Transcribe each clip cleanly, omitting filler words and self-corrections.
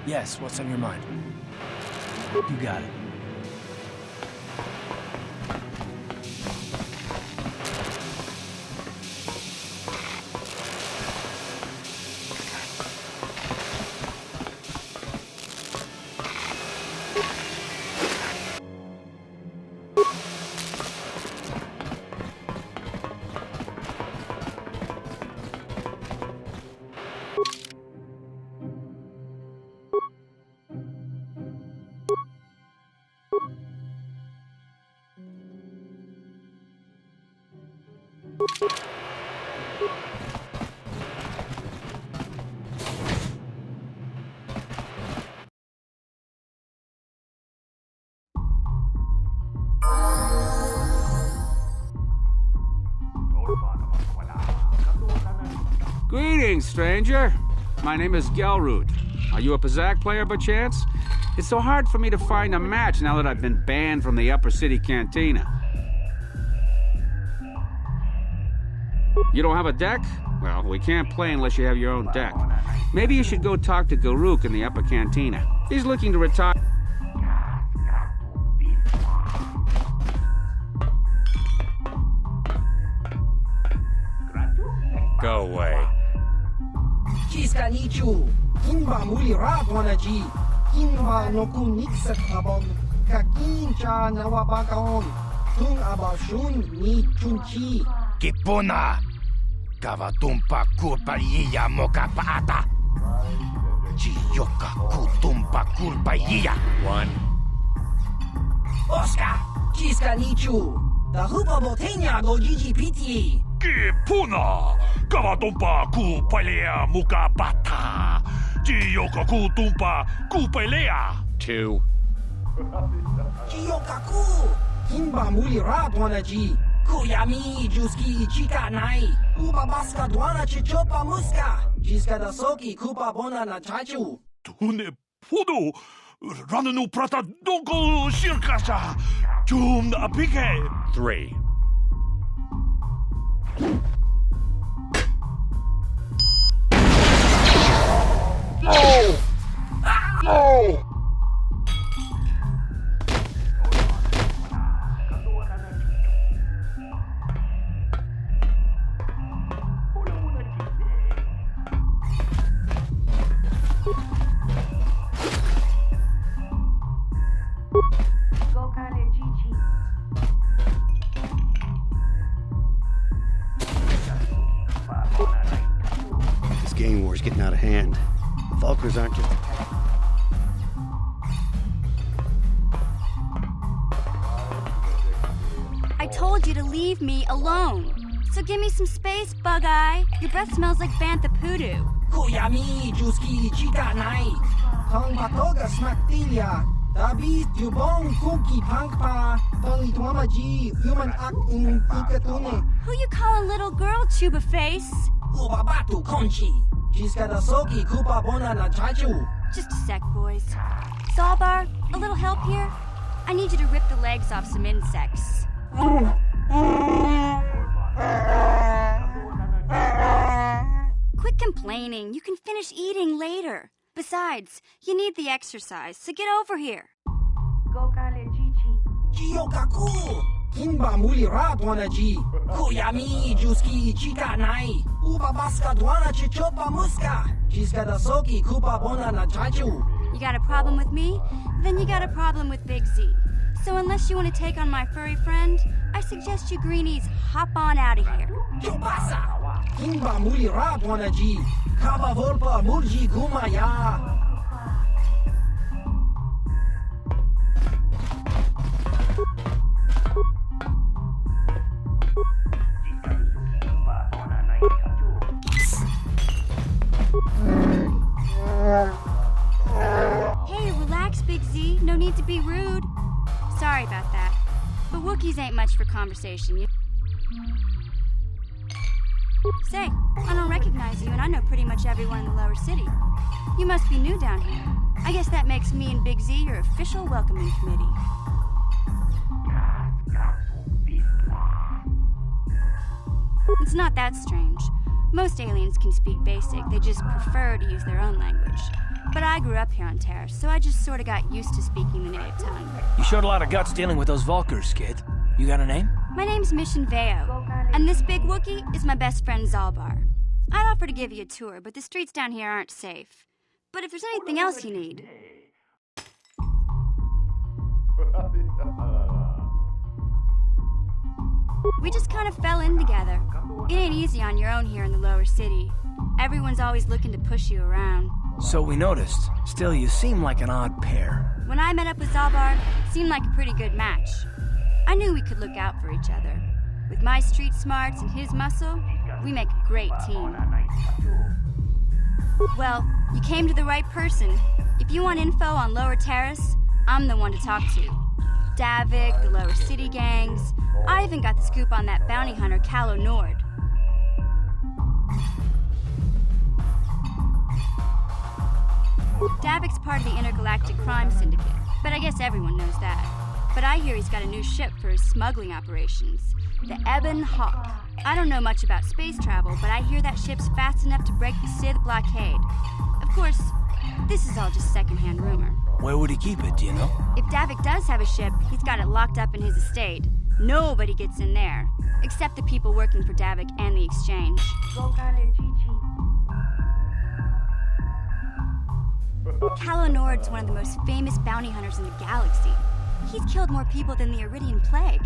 Yes, what's on your mind? You got it. Greetings, stranger. My name is Gelroot. Are you a Pazak player by chance? It's so hard for me to find a match now that I've been banned from the Upper City Cantina. You don't have a deck? Well, we can't play unless you have your own deck. Maybe you should go talk to Garuk in the Upper Cantina. He's looking to retire. Go away. Kiska nichu, kimba muli radwanaji, kimba nokunik set abon, kakincha nawabakaon, tung abashun ni chunchi. Kipuna, kavatumpa kulpaliya mokapaata. Chiyoka kutumpa kulpaliya. One. Oscar, kiska nichu, the hupa botenya go GGPT. Kipuna, kavatumpa kupalea mukabata. Chiyoka kutumpa kupalea. Two. Chiyokaku, kimba muli radwanaji, kuyami juski chika nai, uba baska dwana chichopa muska, jiska da soki kupa bona na chachu. Tune podo, rananu prata donko shirkasha, chum na apike. Three. No! No! This gang war's getting out of hand. Falkers aren't just... I told you to leave me alone. So give me some space, Bug-Eye. Your breath smells like Bantha Poodoo. Kuyami juski chika nai, tong patoga smaktilia, tabis jubong kuki pangpa, tong itwamaji human act in ikatune. Who you calling little girl, Chuba Face? Ubabatu konchi, jiska da soki kupa bona na chachu. Just a sec, boys. Sawbar, a little help here? I need you to rip the legs off some insects. Quit complaining. You can finish eating later. Besides, you need the exercise, so get over here. Chiyokaku, kimba muli radwanaji, kuyami juski chika nai, uba baska dwana chichopa muska, jiska da soki kupa bona na chachu. You got a problem with me? Then you got a problem with Big Z. So unless you want to take on my furry friend, I suggest you greenies hop on out of here. Chupasa, kimba muli radwanaji, kava volpa mulji gumaya. Hey, relax, Big Z. No need to be rude. Sorry about that. But Wookiees ain't much for conversation. Say, I don't recognize you, and I know pretty much everyone in the lower city. You must be new down here. I guess that makes me and Big Z your official welcoming committee. It's not that strange. Most aliens can speak basic, they just prefer to use their own language. But I grew up here on Terra, so I just sort of got used to speaking the native tongue. You showed a lot of guts dealing with those Vulkars, kid. You got a name? My name's Mission Veo, and this big Wookiee is my best friend Zalbar. I'd offer to give you a tour, but the streets down here aren't safe. But if there's anything else you need... We just kind of fell in together. It ain't easy on your own here in the lower city. Everyone's always looking to push you around. So we noticed. Still, you seem like an odd pair. When I met up with Zalbar, it seemed like a pretty good match. I knew we could look out for each other. With my street smarts and his muscle, we make a great team. Well, you came to the right person. If you want info on Lower Terrace, I'm the one to talk to. Davik, the Lower City gangs. I even got the scoop on that bounty hunter, Calo Nord. Davik's part of the Intergalactic Crime Syndicate, but I guess everyone knows that. But I hear he's got a new ship for his smuggling operations, the Ebon Hawk. I don't know much about space travel, but I hear that ship's fast enough to break the Sith blockade. Of course, this is all just secondhand rumor. Where would he keep it, do you know? If Davik does have a ship, he's got it locked up in his estate. Nobody gets in there, except the people working for Davik and the Exchange. Calo Nord's one of the most famous bounty hunters in the galaxy. He's killed more people than the Iridian Plague.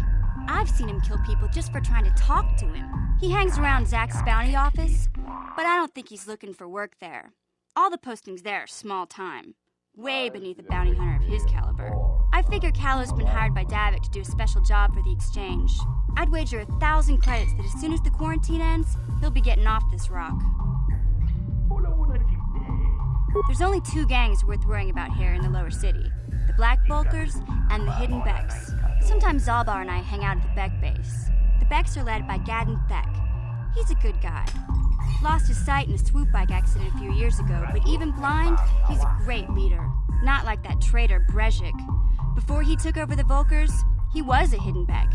I've seen him kill people just for trying to talk to him. He hangs around Zach's bounty office, but I don't think he's looking for work there. All the postings there are small time, way beneath a bounty hunter of his caliber. I figure Calo's been hired by Davik to do a special job for the Exchange. I'd wager 1,000 credits that as soon as the quarantine ends, he'll be getting off this rock. There's only 2 gangs worth worrying about here in the lower city. The Black Vulkars and the Hidden Becks. Sometimes Zalbar and I hang out at the Beck base. The Becks are led by Gadden Thek. He's a good guy. Lost his sight in a swoop bike accident a few years ago, but even blind, he's a great leader. Not like that traitor Brezhik. Before he took over the Vulkars, he was a Hidden Beck.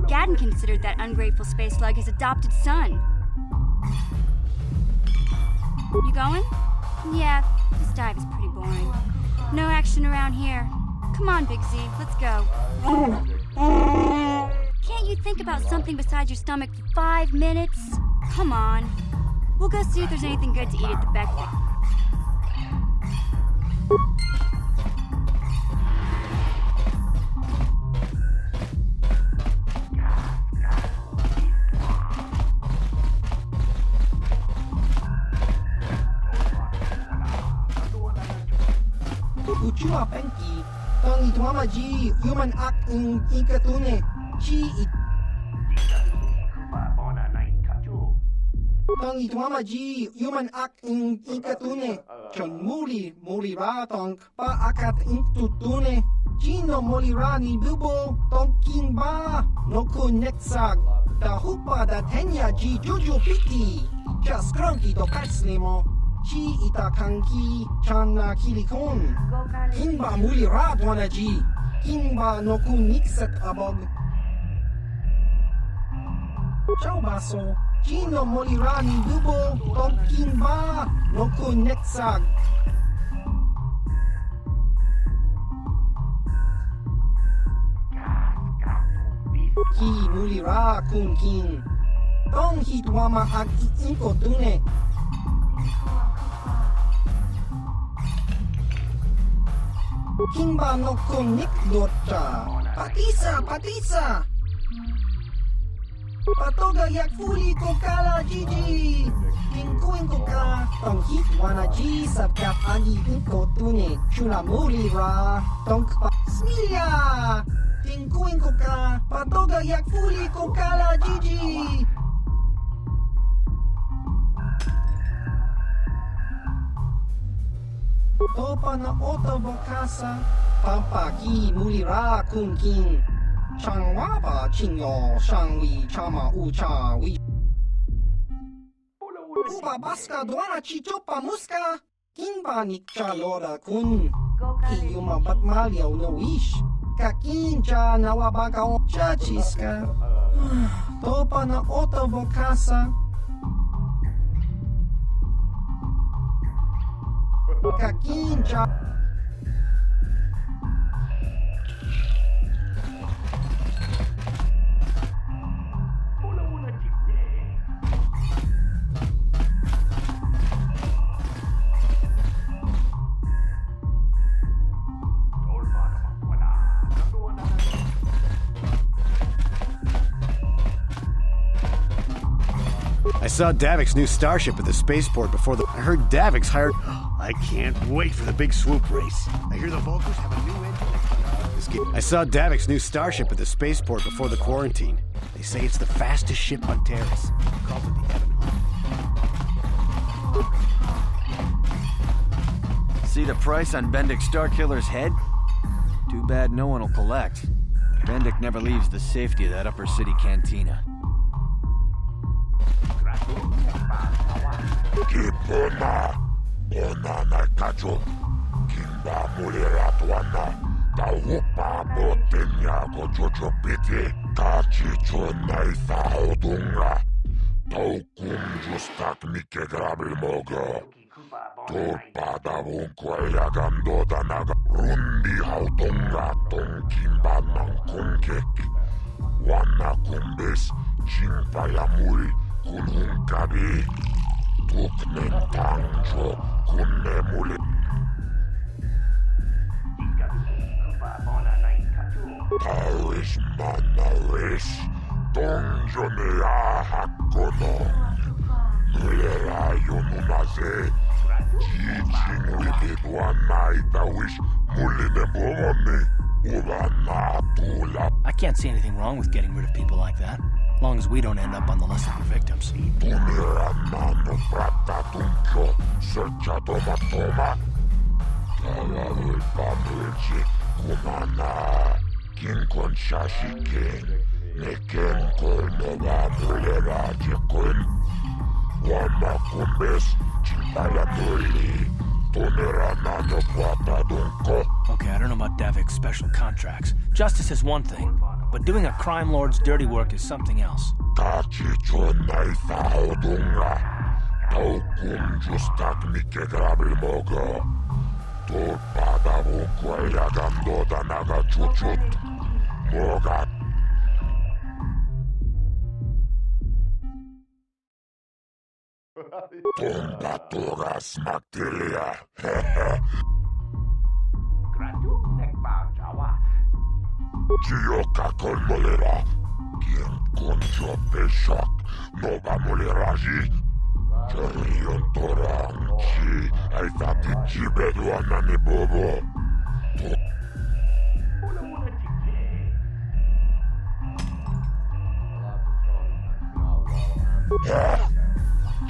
Gadden considered that ungrateful space slug his adopted son. You going? Yeah, this dive is pretty boring. No action around here. Come on, Big Z, let's go. Can't you think about something besides your stomach for 5 minutes? Come on. We'll go see if there's anything good to eat at the Beck base. Uchua penki, tong ituama ji human act in ikatune, chi it. Tong ituama ji human act in ikatune, chon muli ra tong pa akat in tutune, chino muli ra ni bubo tong king ba no kunetsag, da hupa da tenya ji juju piti, just cronky to katslimo. Chi ita kanki chana kilikon. Kinba muli ra dwana ji. Kinba no kunikset abog. Ciao baso. Chino muli ra ni bubo. Tong kinba no kunetsag. Ki muli ra kun kin. Tong hitwama ag inko tune. Kimba no kunik dota. Patisa. Patoga yak fuli ko kala jiji. Kingkuin ko ka. Tong hit wana ji sabkat agi inko tune. Chuna muli ra. Tong pa smilia. Kingkuin ko ka. Patoga yak fuli ko kala jiji. Topa na oto vokasa, papaki mulira kun kin. Shang waba chinyo, shang wi chama ucha wi. Uba baska dwana chichopa muska, kinba nikcha lora kun. Kiyuma batmalyaw no wish, kakincha nawabaka o chachiska. Topa na otowo kasa. Kakincha. I saw Davik's new starship at the spaceport before the... I heard Davik's hired... I can't wait for the big swoop race. I hear the Vulcans have a new engine. I saw Davik's new starship at the spaceport before the quarantine. They say it's the fastest ship on Terrace. Called it the Evan Hunt. See the price on Bendik's Starkiller's head? Too bad no one will collect. Bendik never leaves the safety of that upper city cantina. Kipona, ona na kajo, kimba mulera tuana, taupa botenya go jojo piti, kachicho na isa odunga, taukum justak mike grabil mogo, torpada bunko ayagando danaga, rundi hautunga ton kimba nan kunkek, wana kumbes, chimpa ya muri, kununkabi. Tuknen tanjo kunne muli. Taris manaris, donjo ne ahakonon. Mulera yonunaze, jijin wibidwana itawish muline bomoni. I can't see anything wrong with getting rid of people like that, as long as we don't end up on the list of the victims. Okay, I don't know about Davik's special contracts. Justice is one thing, but doing a crime lord's dirty work is something else. Tombaturas Mactilia. Gioca col molera. Quien conjo peshak. Nova moleraji. Jarion toranchi. Ai fatti cibedo anani bobo.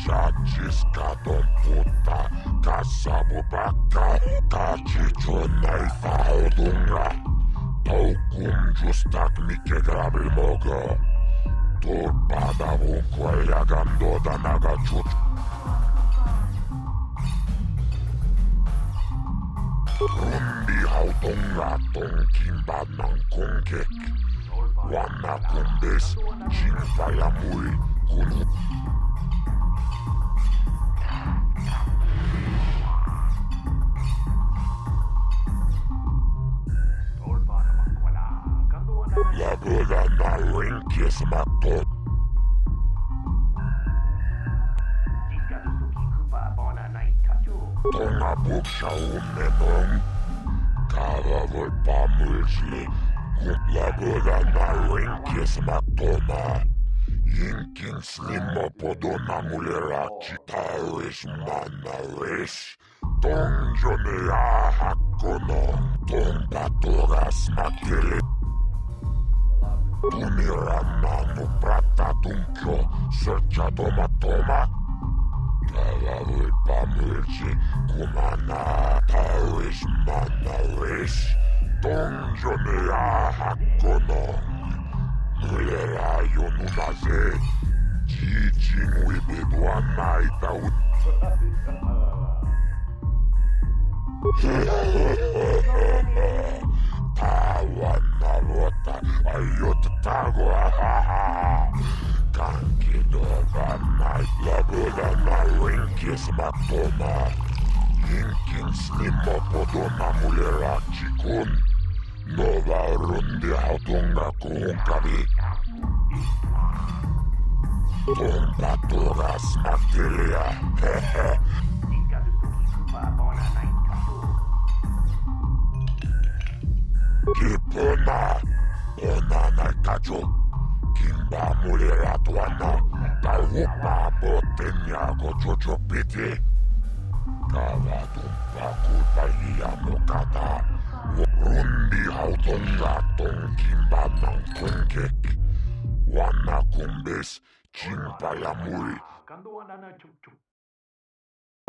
Chachiska don puta, kasabo baka, kachicho naifa odunga, taukum justak mike grabil mogo, torpada bunko ayagando danaga chut. Rundi haudunga ton kimba nan kunkek, wana kumbes, chinfaya muri, kunu. La boda na rinkis matot. Tonga buksha umenon. Kava volpa mulsli. La boda na rinkis matona. Yinkin slimo podona mulerachi. Taris manaris. Tonjo ne ahakonon. Tonga toras makili. Tumiranano prata dunkyo, searcha toma. Tala vulpa mulci, kumana, taris manaris, donjo ne ahakonon. Mulera yonunaze, jijin wibidwa naita ut. Tawa narota, ayot tago, Lagoda na winkis matoma. Inkin snimmo podona mulera chikun. Nova rundi hautunga kuunkavi. Tumpa turas matilia. Hehe. Kipuna. Onana kacho. Kimba mulera tuana. Taupa botenya gochocho piti. Kava tumpa kulpalia mokata. Rundi hautonga tong kimba nang kunkek. Wana kumbes chimpa ya muri.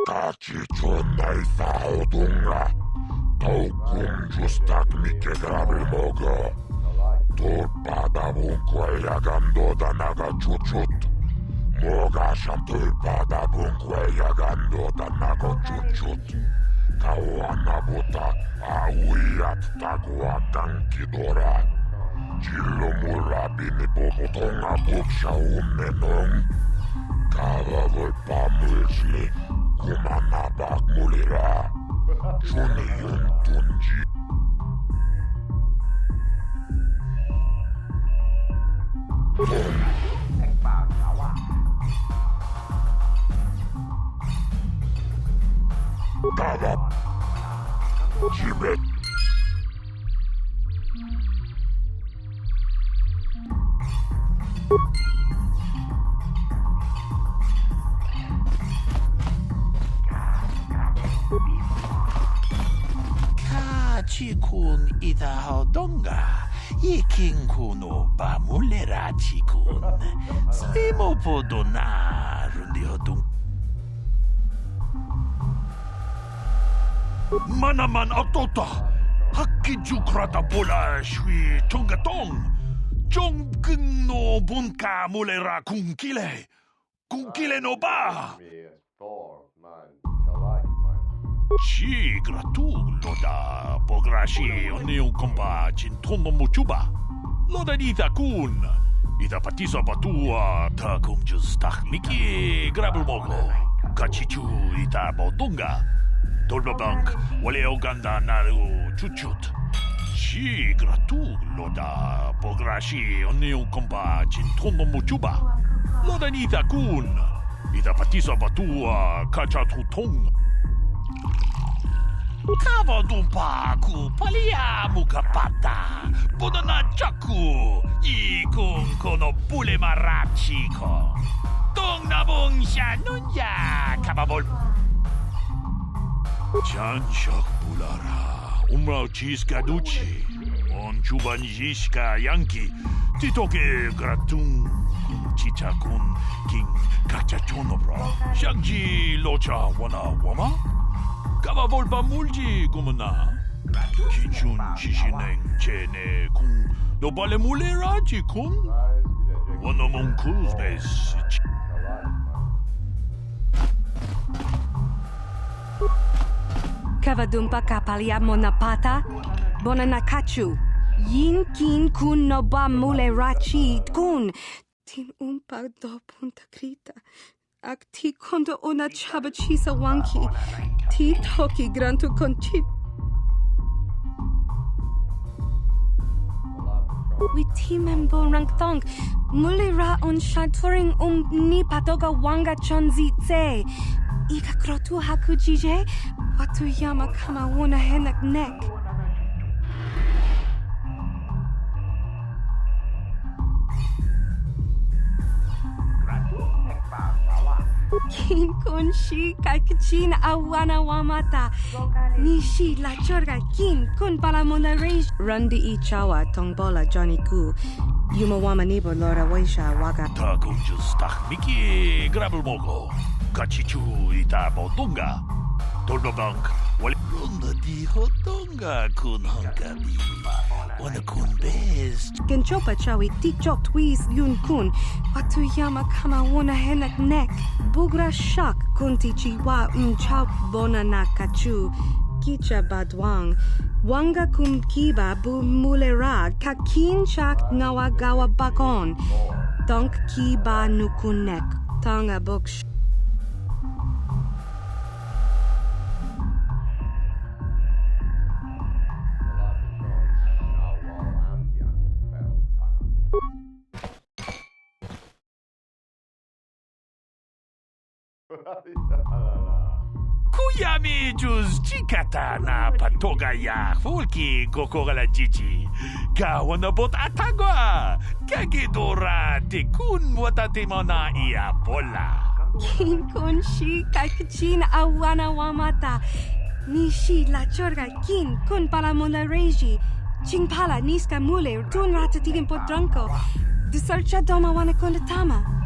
Kachicho naitha hautonga. Tau kum justak mike grabe mogo. Tulpada bunkwe ya gandoda naga chuchut. Moga sham tulpada bunkwe ya gandoda naga chuchut. Kawana buta awiyat tagwa tankidora. Chilo murabi ni popotonga buksha ummenong. Kava volpa mulsli kumana bak mulira. Chuni yun tunji. Kava Jibet. Kachikun itahodonga. Ikinkuno bamulera chikun. Slimo podona rundihodung. Manaman autota. Hakijukrata bola shui tungatong. Jongkin no bunka mulera kunkile. Kunkile no ba. Ci gratulo da pograshi oneu kompa cintono muchuba. Loda dita kun. Ita patisa batua ta kum justak miki grabul mogo. Kachichu ita bodunga. Dolbabank wale oganda naru chuchut. Ci gratulo da pograshi oneu kompa cintono muchuba. Loda dita kun. Ita patisa batua kachatutong. Kava dumpa ku palia mukapata. Bodona chaku. Ikun kono bule marachiko. Tong nabong siya nunya. Kababol. Chanchak bulara. Umrao chiska duchi. On chuban jiska yanki. Titoke gratung. Kun chicha kun king kachachono bro. Shangji locha wana wama. Kava volpa multi kumana. Kichun chishineng chene kung no bale mulera chikun. Wano mong kuzbes. Kava dumpa kapalia monapata. Bona nakachu. Yin kin kun no ba mulera chi kun. Tin umpa do punta krita. Ak ti kondo ona chaba chisa wanki. Ti toki grantu conchit. We team rang thong. Mulira on shaturing ni patoga wanga chonzi tse. Ika krotu haku jije. Watu yama kama wona henak nek. Kin kun shi kakichin awana wamata. Nishi la chorga kin kun palamona rage. Rundi I chawa tongbola Johnny Ku. Yuma wama nibo lora waisha waga. Takum justak miki grabul mogo. Kachichu ita bodunga. Dolbabank wale runda di hodonga kun hankabi. Wana kun best. Genchopa chawi tikchok twis yun kun. Watu yama kama wona henak nek. Bugra shak kunti chiwa mchau bona na kachu. Kicha badwang. Wanga kum kiba bu mulera. Kakin chak ngawa gawa bakon. Donk kiba nukunek. Tonga book. Kuyami juz chikata na patogaya fulki kokora jiji. Kawanabot atagwa. Kagidora tikun watatimona ia bola. Kin shi kakchin awana wamata. Nishi la chorga kin kun pala mona reji. Ching pala niska mule tun ratatigen potranko. Disarcha doma wana kondatama.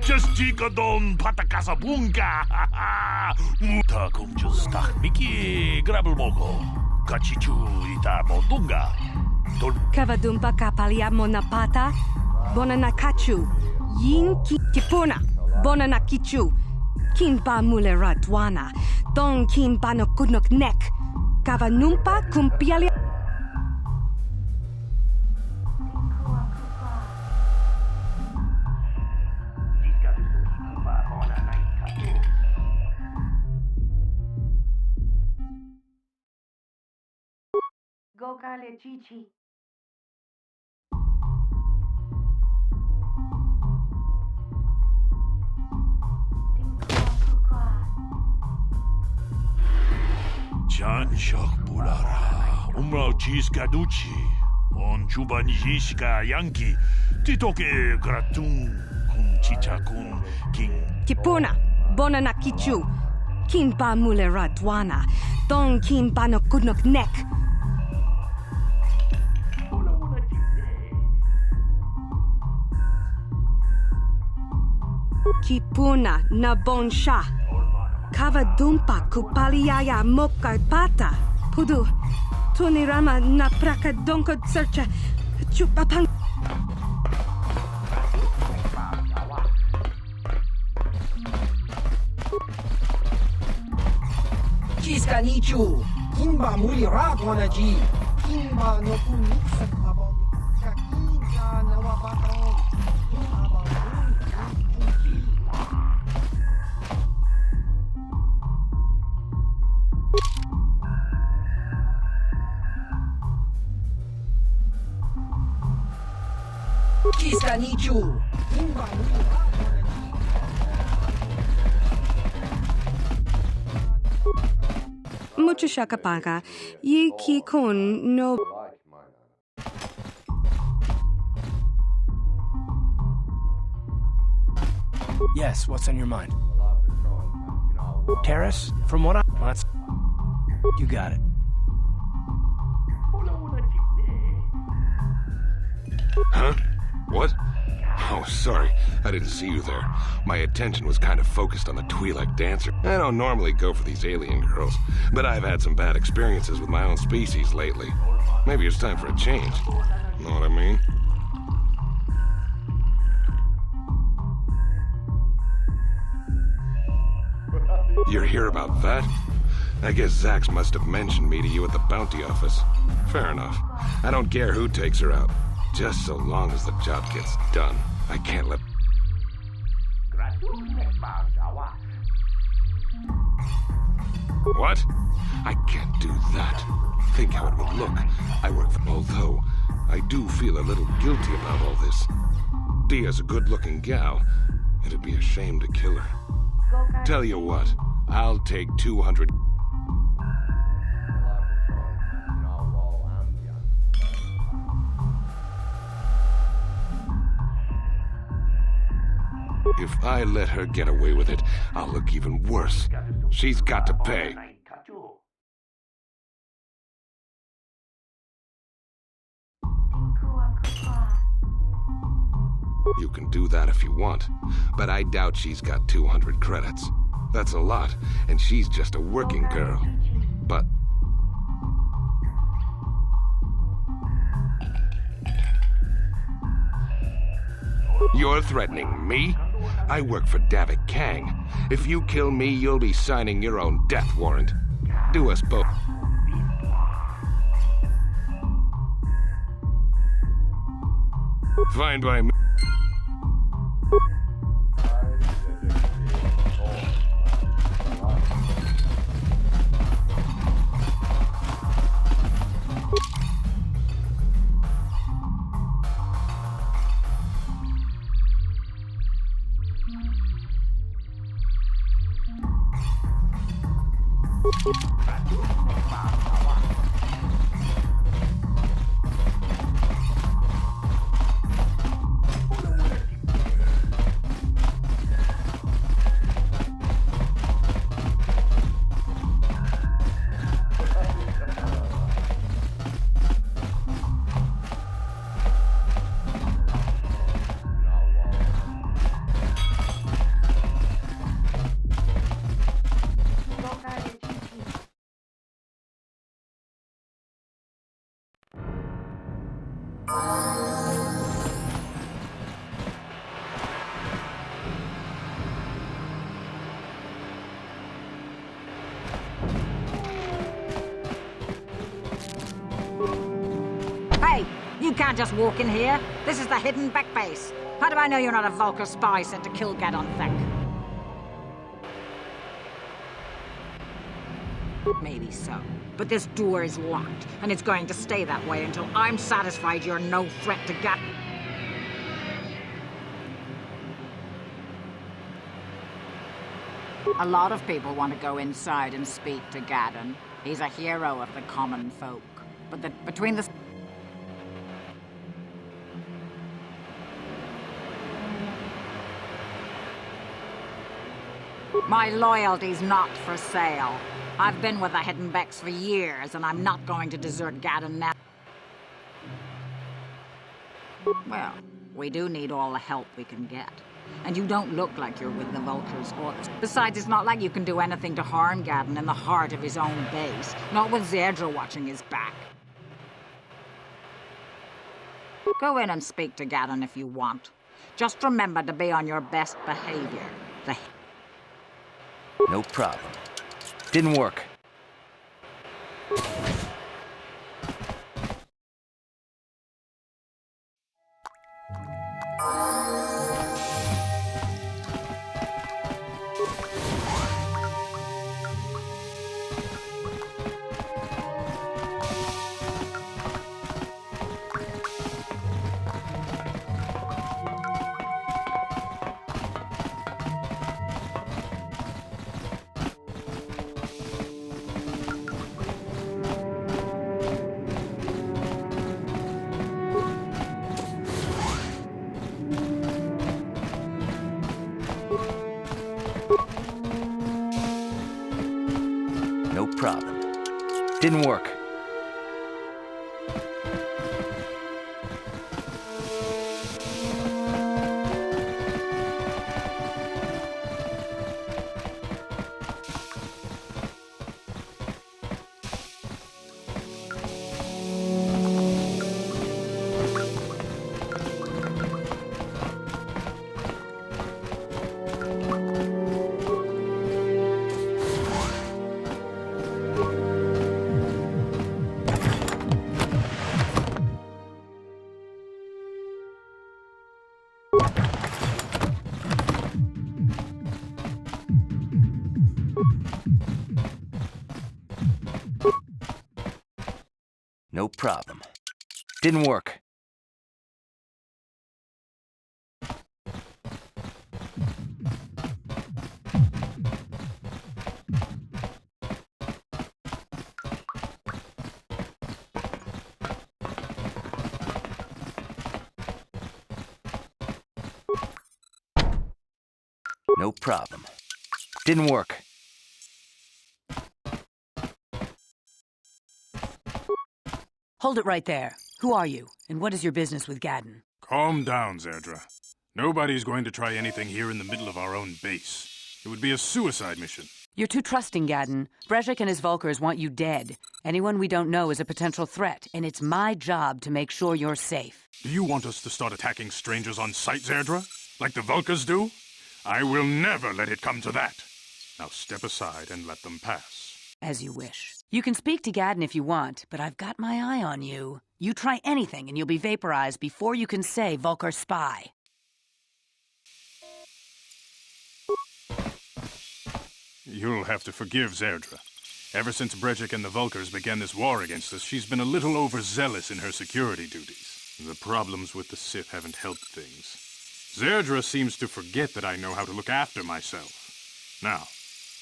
Just jika don patakasa bunga. Muta kum just tak miki grabel mogo. Kachichu ita mondunga. Kavadumpa kapalia monapata. Bona nakachu. Yin ki kipuna. Bona nakichu. Kin ba mule radwana. Don kin ba no kudnok nek. Kavanumpa kumpialia. Gokale Chichi. Jan shok bulara. Umrao chis kaduchi. On chuban jishka yanki. Titoke gratung. Kun chicha kun king. Kipuna. Bona nakichu. Kin ba mule radwana. Don kin ba no kudnok nek. Kipuna na bonsha. Kavadumpa kupaliaya mokarpata. Pudu. Tunirama na praka donko searcha. Chupapang. Chiska nichu. Kimba muli radwana ji. Kimba no kuniksa kabon. Kakinka na wabatong. Chiska nichu. Kimba muli radwana ji. Mucho shakapaka. Yi ki kun no. Yes, what's on your mind? Terrace? From what I... Well, that's... You got it. Huh? What? Oh, sorry. I didn't see you there. My attention was kind of focused on the Twi'lek dancer. I don't normally go for these alien girls, but I've had some bad experiences with my own species lately. Maybe it's time for a change. Know what I mean? You're here about that? I guess Zax must have mentioned me to you at the bounty office. Fair enough. I don't care who takes her out. Just so long as the job gets done. I can't let... What? I can't do that. Think how it would look. I work for... Although, I do feel a little guilty about all this. Dia's a good-looking gal. It'd be a shame to kill her. Tell you what, I'll take 200... If I let her get away with it, I'll look even worse. She's got to pay. You can do that if you want, but I doubt she's got 200 credits. That's a lot, and she's just a working girl. But... You're threatening me? I work for Davik Kang. If you kill me, you'll be signing your own death warrant. Do us both. Fine by me. Hey, you can't just walk in here. This is the hidden back base. How do I know you're not a Vulcar spy sent to kill Gadon Thek? Maybe so. But this door is locked, and it's going to stay that way until I'm satisfied you're no threat to Gadon. A lot of people want to go inside and speak to Gadon. He's a hero of the common folk. But between the... My loyalty's not for sale. I've been with the Hidden Becks for years, and I'm not going to desert Gadon now. Well, we do need all the help we can get. And you don't look like you're with the Vultures or... Besides, it's not like you can do anything to harm Gadon in the heart of his own base. Not with Zedra watching his back. Go in and speak to Gadon if you want. Just remember to be on your best behavior. No problem. Didn't work. No problem. Didn't work. No problem. Didn't work. No problem. Didn't work. Hold it right there. Who are you, and what is your business with Gadon? Calm down, Zedra. Nobody's going to try anything here in the middle of our own base. It would be a suicide mission. You're too trusting, Gadden. Brezhik and his Vulkars want you dead. Anyone we don't know is a potential threat, and it's my job to make sure you're safe. Do you want us to start attacking strangers on sight, Zerdra? Like the Vulkars do? I will never let it come to that. Now step aside and let them pass. As you wish. You can speak to Gadden if you want, but I've got my eye on you. You try anything and you'll be vaporized before you can say Vulkar spy. You'll have to forgive Zerdra. Ever since Brezhik and the Vulkars began this war against us, she's been a little overzealous in her security duties. The problems with the Sith haven't helped things. Zerdra seems to forget that I know how to look after myself. Now,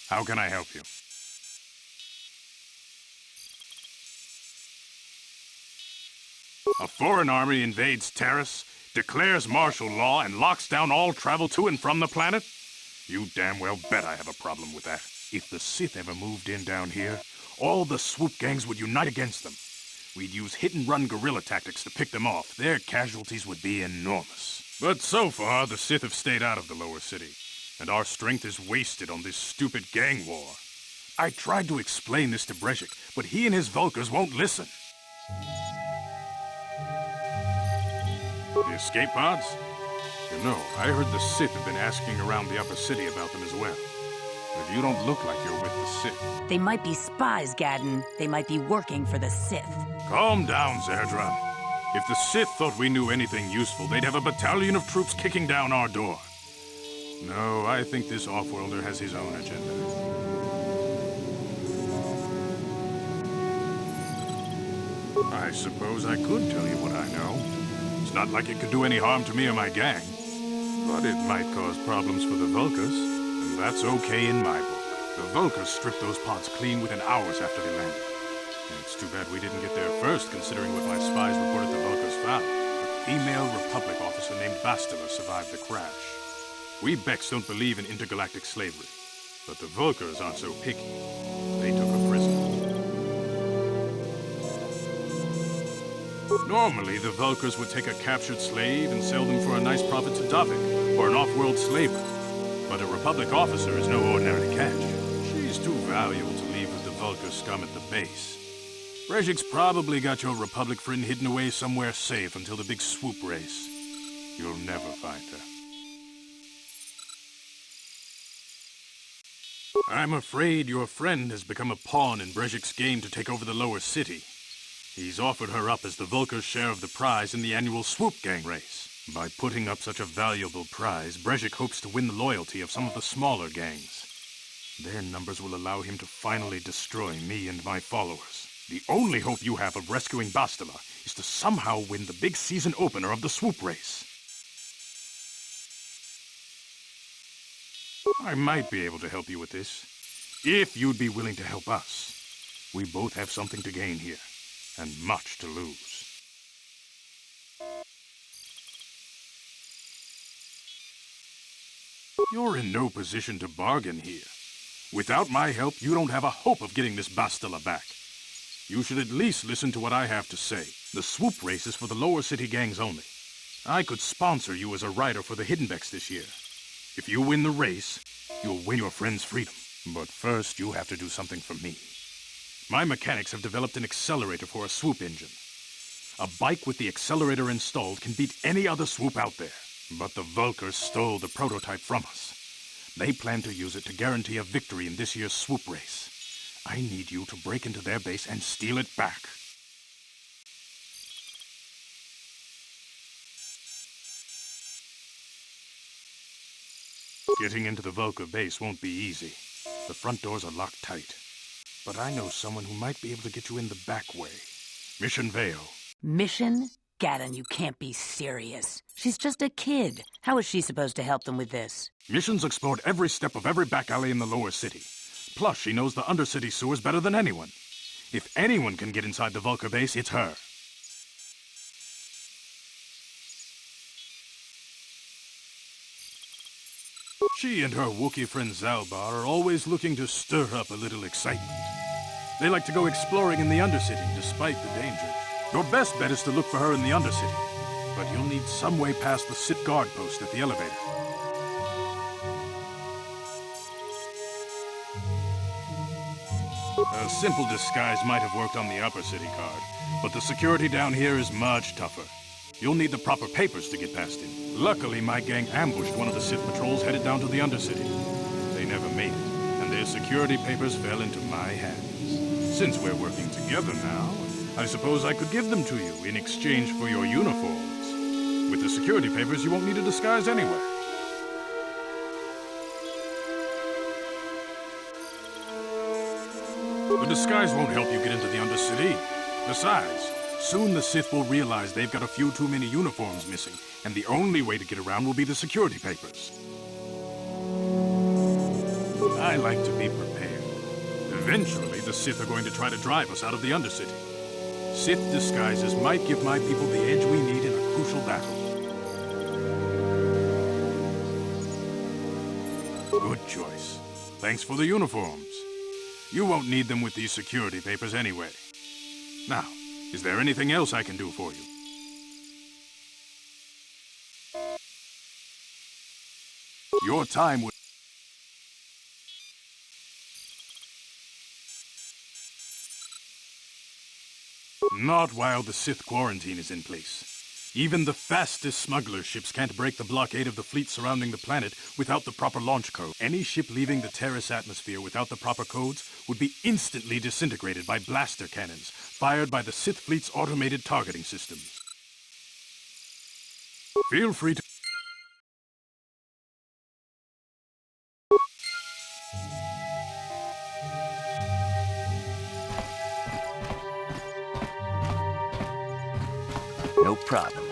how can I help you? A foreign army invades Terrace, declares martial law, and locks down all travel to and from the planet? You damn well bet I have a problem with that. If the Sith ever moved in down here, all the swoop gangs would unite against them. We'd use hit-and-run guerrilla tactics to pick them off. Their casualties would be enormous. But so far, the Sith have stayed out of the lower city, and our strength is wasted on this stupid gang war. I tried to explain this to Brezhik, but he and his Vulkars won't listen. The escape pods? You know, I heard the Sith have been asking around the upper city about them as well. But you don't look like you're with the Sith. They might be spies, Gadden. They might be working for the Sith. Calm down, Zerdra. If the Sith thought we knew anything useful, they'd have a battalion of troops kicking down our door. No, I think this off-worlder has his own agenda. I suppose I could tell you what I know. It's not like it could do any harm to me or my gang. But it might cause problems for the Vulkars, and that's okay in my book. The Vulkars stripped those pods clean within hours after they landed. And it's too bad we didn't get there first, considering what my spies reported the Vulkars found. A female Republic officer named Bastila survived the crash. We Beks don't believe in intergalactic slavery, but the Vulkars aren't so picky. They took her prisoner. Normally, the Vulkars would take a captured slave and sell them for a nice profit to Davik, or an off-world slaver. But a Republic officer is no ordinary catch. She's too valuable to leave with the Vulkar scum at the base. Brezhik's probably got your Republic friend hidden away somewhere safe until the big swoop race. You'll never find her. I'm afraid your friend has become a pawn in Brezhik's game to take over the lower city. He's offered her up as the Vulkar's share of the prize in the annual swoop gang race. By putting up such a valuable prize, Brezhik hopes to win the loyalty of some of the smaller gangs. Their numbers will allow him to finally destroy me and my followers. The only hope you have of rescuing Bastila is to somehow win the big season opener of the swoop race. I might be able to help you with this, if you'd be willing to help us. We both have something to gain here, and much to lose. You're in no position to bargain here. Without my help, you don't have a hope of getting this Bastila back. You should at least listen to what I have to say. The swoop race is for the lower city gangs only. I could sponsor you as a rider for the Hidden Beks this year. If you win the race, you'll win your friend's freedom. But first, you have to do something for me. My mechanics have developed an accelerator for a swoop engine. A bike with the accelerator installed can beat any other swoop out there. But the Vulkars stole the prototype from us. They plan to use it to guarantee a victory in this year's swoop race. I need you to break into their base and steal it back. Getting into the Vulkar base won't be easy. The front doors are locked tight. But I know someone who might be able to get you in the back way. Mission Veo. Mission? Gadden, you can't be serious. She's just a kid. How is she supposed to help them with this? Mission's explored every step of every back alley in the lower city. Plus, she knows the undercity sewers better than anyone. If anyone can get inside the Vulkar base, it's her. She and her Wookiee friend Zalbar are always looking to stir up a little excitement. They like to go exploring in the Undercity, despite the dangers. Your best bet is to look for her in the Undercity, but you'll need some way past the Sith guard post at the elevator. A simple disguise might have worked on the upper city guard, but the security down here is much tougher. You'll need the proper papers to get past him. Luckily, my gang ambushed one of the Sith patrols headed down to the Undercity. They never made it, and their security papers fell into my hands. Since we're working together now, I suppose I could give them to you in exchange for your uniforms. With the security papers, you won't need a disguise anyway. The disguise won't help you get into the Undercity. Besides, soon the Sith will realize they've got a few too many uniforms missing, and the only way to get around will be the security papers. I like to be prepared. Eventually, the Sith are going to try to drive us out of the Undercity. Sith disguises might give my people the edge we need in a crucial battle. Good choice. Thanks for the uniforms. You won't need them with these security papers anyway. Now, is there anything else I can do for you? Your time will... Not while the Sith quarantine is in place. Even the fastest smuggler ships can't break the blockade of the fleet surrounding the planet without the proper launch code. Any ship leaving the Terrace atmosphere without the proper codes would be instantly disintegrated by blaster cannons fired by the Sith fleet's automated targeting systems. Feel free to... No problem.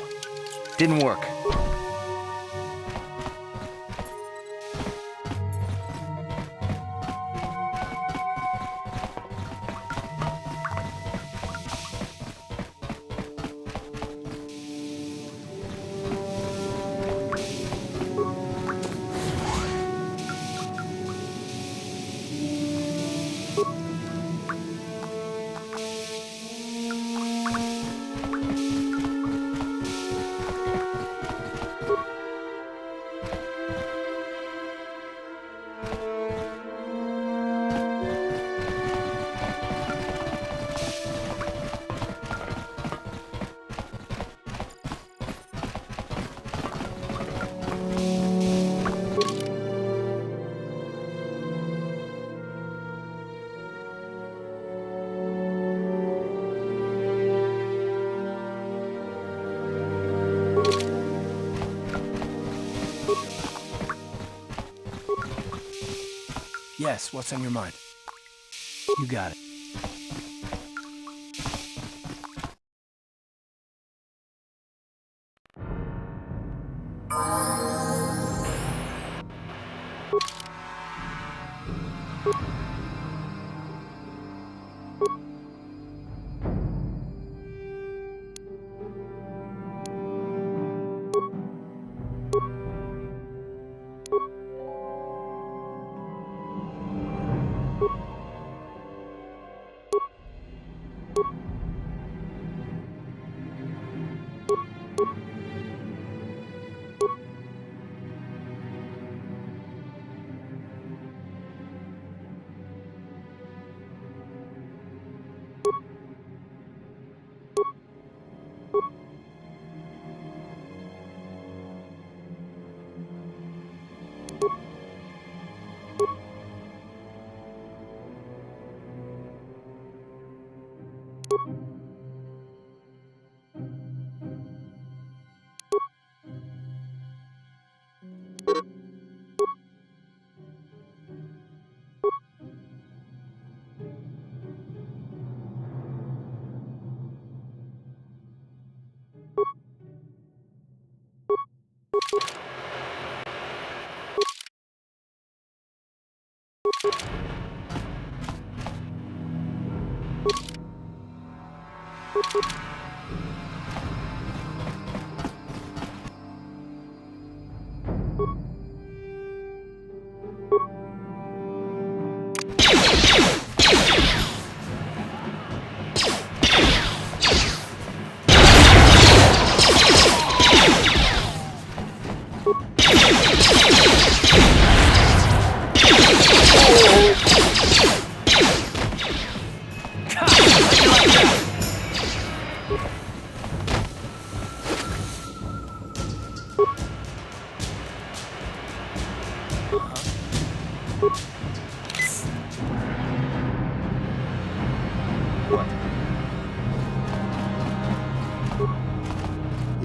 Didn't work. Yes, what's on your mind? You got it.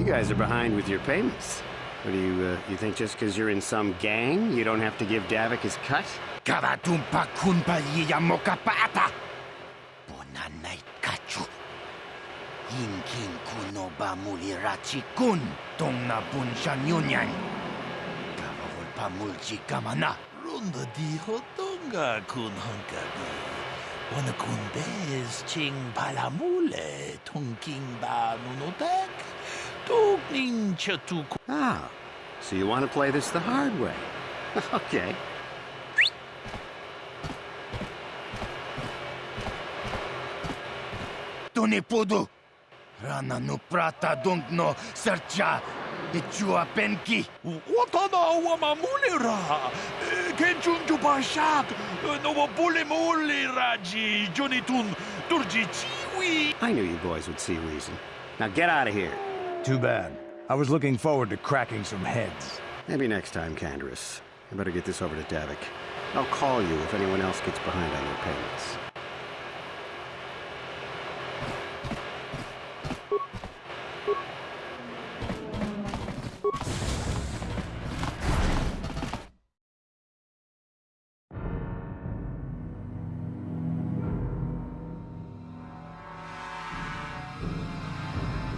You guys are behind with your payments. What do you think just because you're in some gang, you don't have to give Davik his cut? Karatumpa kunpa yiyamokapata. Bonanay kachu. Yinkin kuno ba mulirachi kun. Tong na bunshan yunyan. Kawawol pa mulchi kamana. Runda dijo tonga kun hunkabi. Wana kun bez ching palamule. Tongking ba nunotek. Tugning chatu. Ah, so you want to play this the hard way. Okay. Tuni pudu. Rana no prata dong no sercha. Ichua penki. Watana wamamulira. Kenchun jubashak. No bulimuli raji. Jonitun turji chiwi. I knew you boys would see reason. Now get out of here. Too bad. I was looking forward to cracking some heads. Maybe next time, Canderous. I better get this over to Davik. I'll call you if anyone else gets behind on their payments.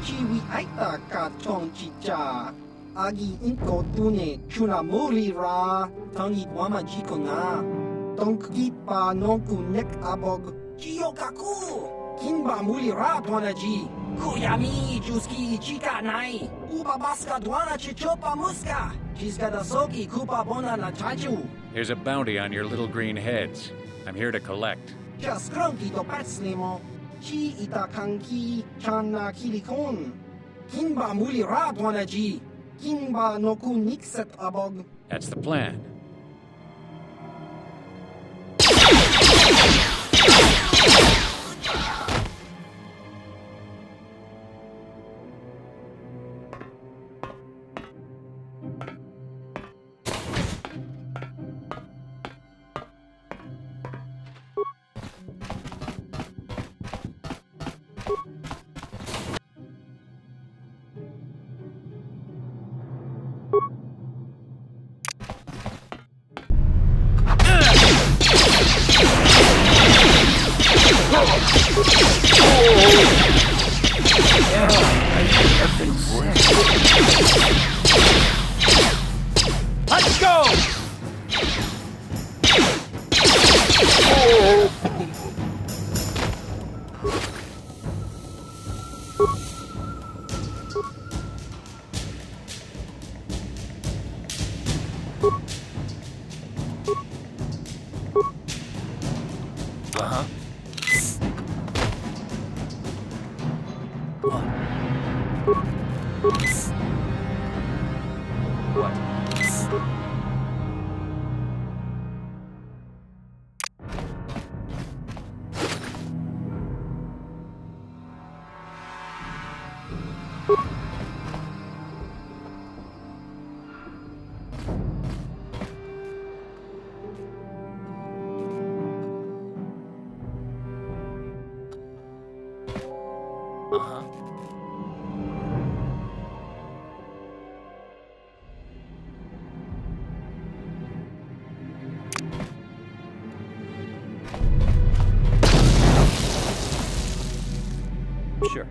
Chiwi aita ka chong chicha. Agi inko tune chuna muri ra. Tangi wama jiko na. Tonki pa nonku nek abog. Chiyo kaku. Kinba muri ra tonaji. Kuyami juski chika nai. Uba baska dwana chichopa muska. Chiska da soki kupa bona na chachu. Here's a bounty on your little green heads. I'm here to collect. Just cronky to patslimo. Chi ita kanki chana kilikon. Kinba muli ra tonaji. Kinba noku nikset abog. That's the plan. Let's go! Uh-huh. Uh-huh. Sure.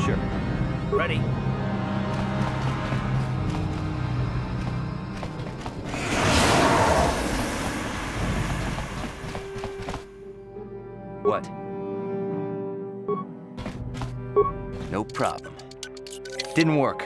Sure. Ready. What? No problem. Didn't work.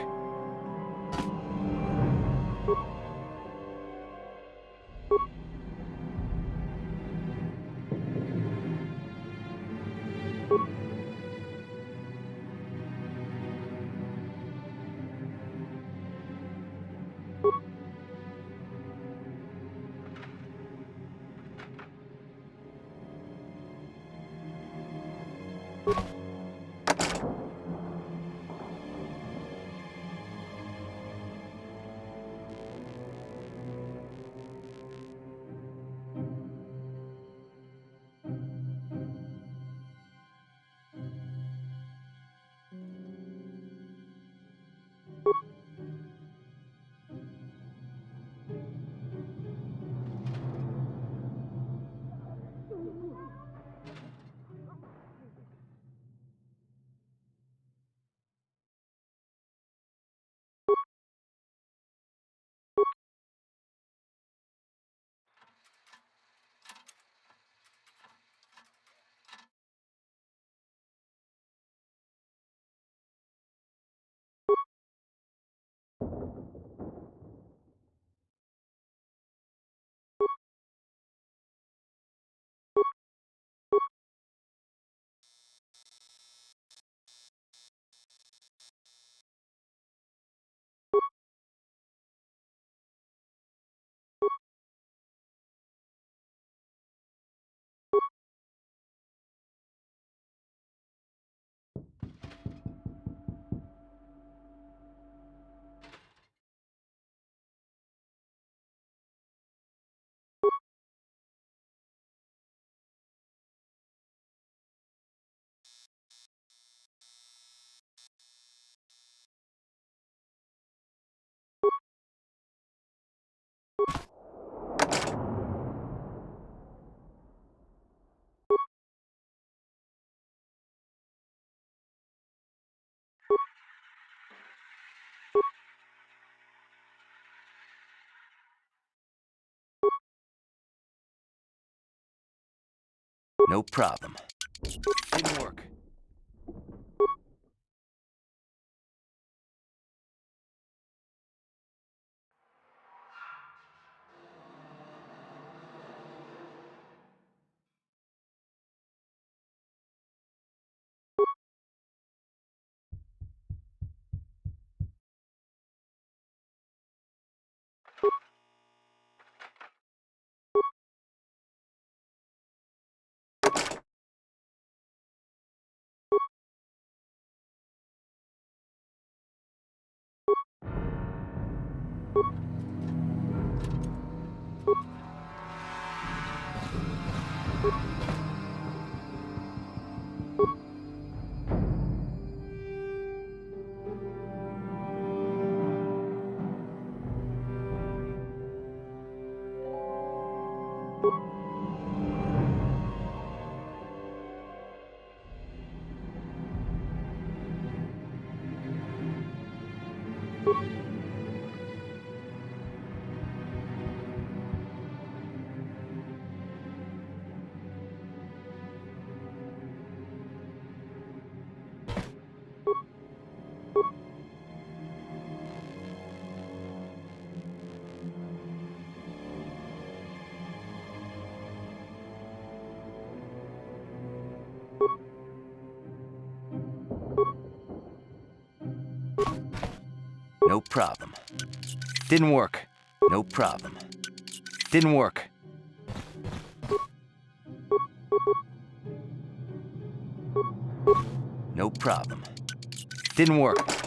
No problem. Didn't work. No problem. Didn't work. No problem. Didn't work. No problem. Didn't work.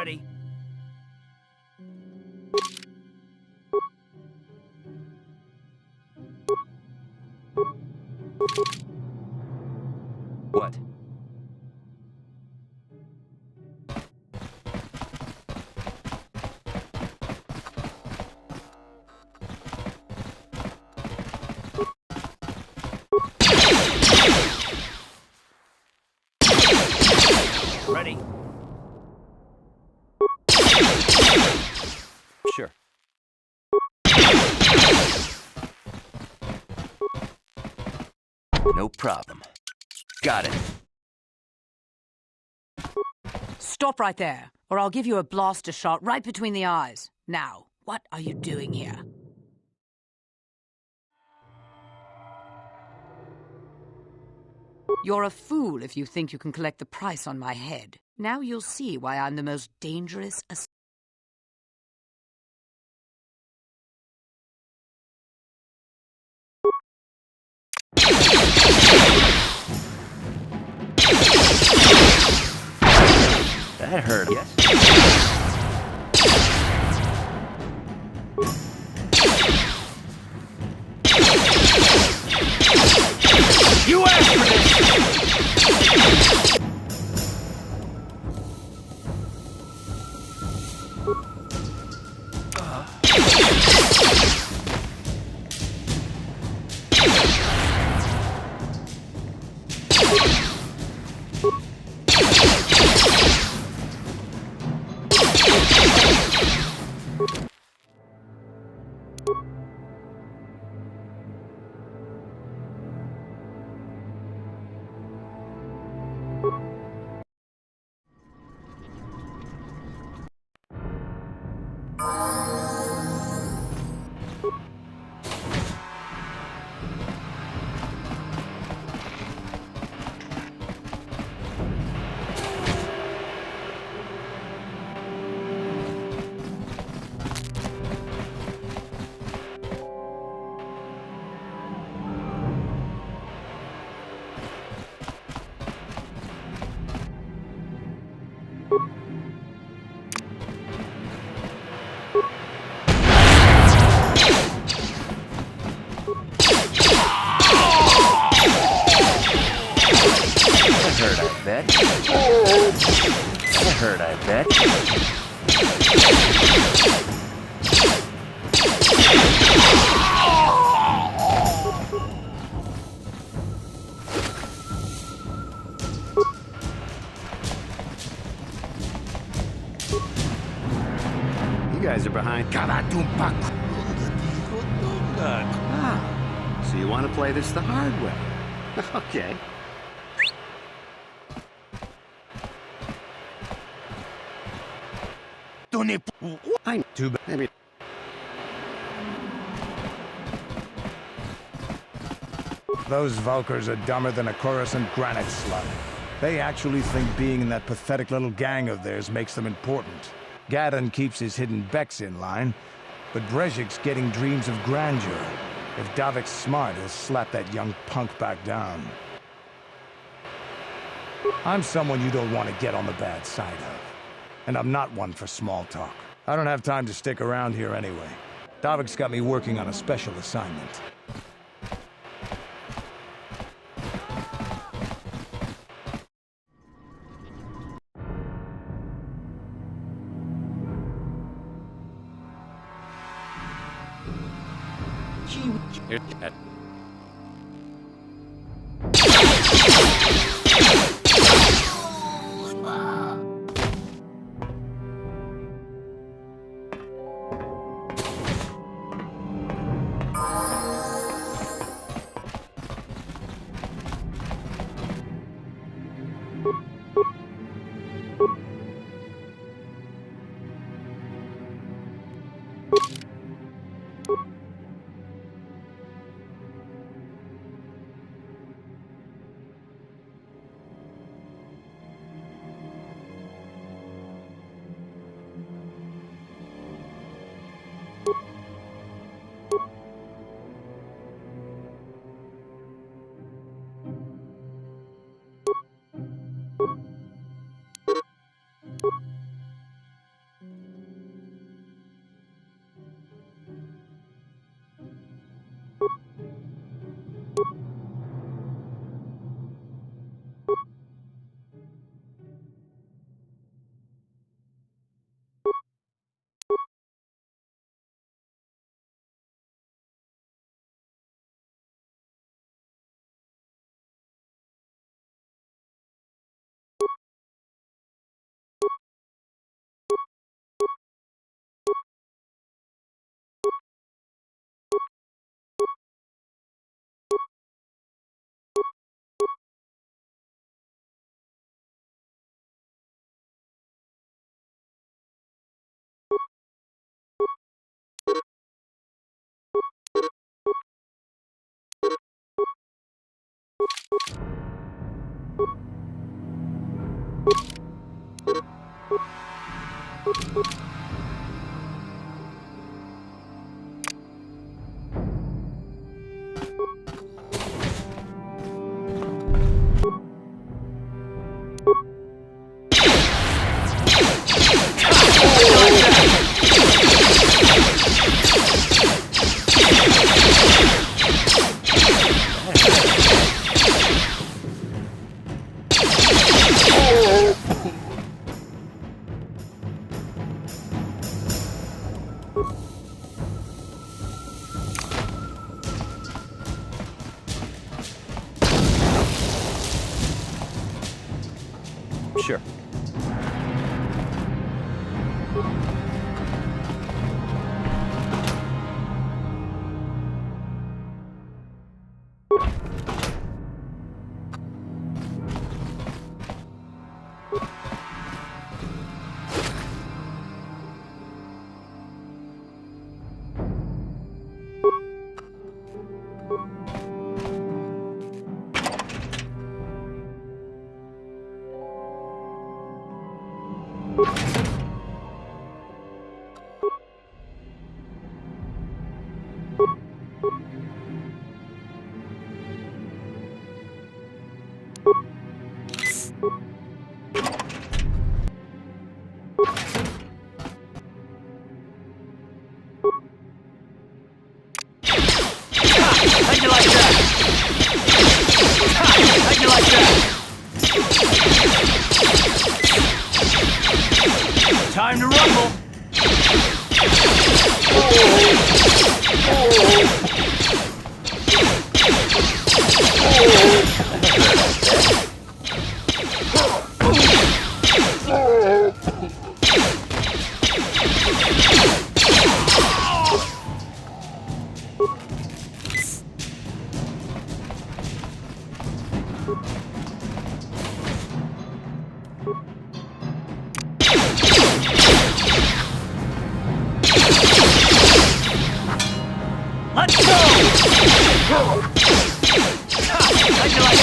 Ready? What? Ready? Sure. No problem. Got it. Stop right there, or I'll give you a blaster shot right between the eyes. Now, what are you doing here? You're a fool if you think you can collect the price on my head. Now you'll see why I'm the most dangerous assassin. That hurt, yes. You asked for this! bet. That hurt, I bet. You guys are behind. Ah, so you want to play this the hard way? Okay. I'm too bad. I mean, those Vulkars are dumber than a Coruscant granite slug. They actually think being in that pathetic little gang of theirs makes them important. Gadon keeps his hidden Becks in line, but Brezhik's getting dreams of grandeur. If Davik's smart, he'll slap that young punk back down. I'm someone you don't want to get on the bad side of. And I'm not one for small talk. I don't have time to stick around here anyway. Davik's got me working on a special assignment. Sure. How'd you like that? How'd you like that? Time to rumble. Let's go! How'd you like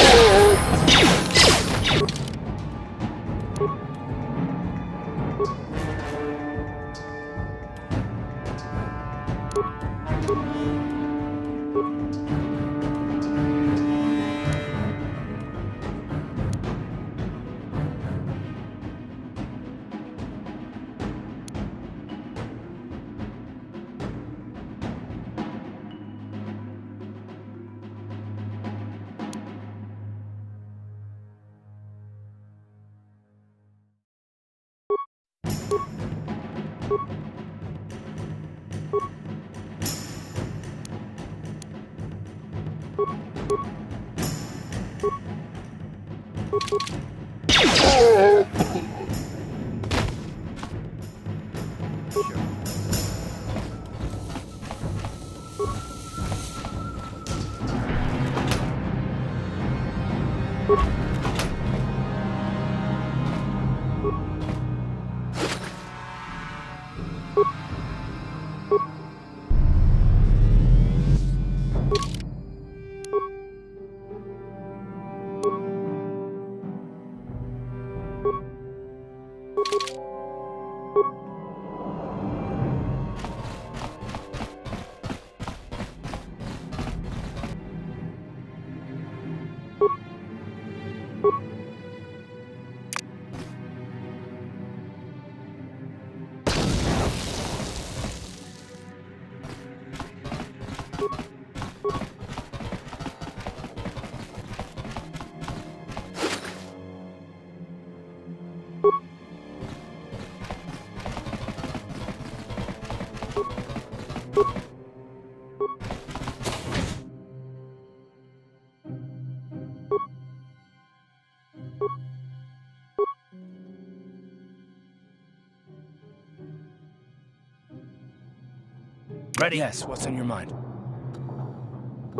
Ready? Yes, what's on your mind?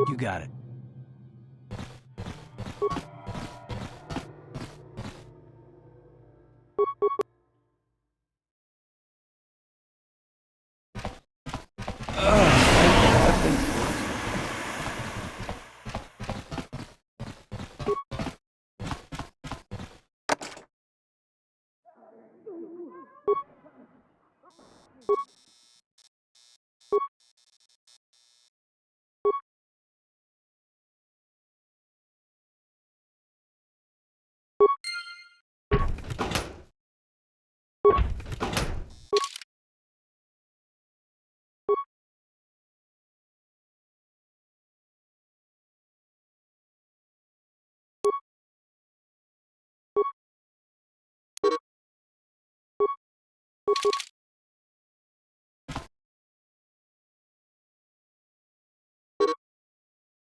You got it.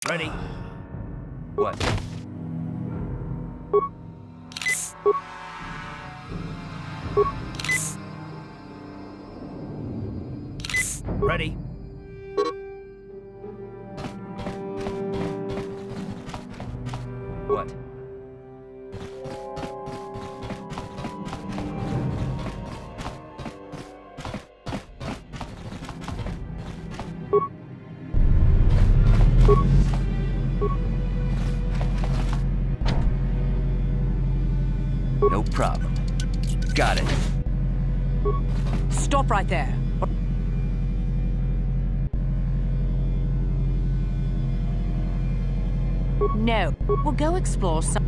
Ready? What? Ready? What? No problem. Got it. Stop right there. No, we'll go explore some...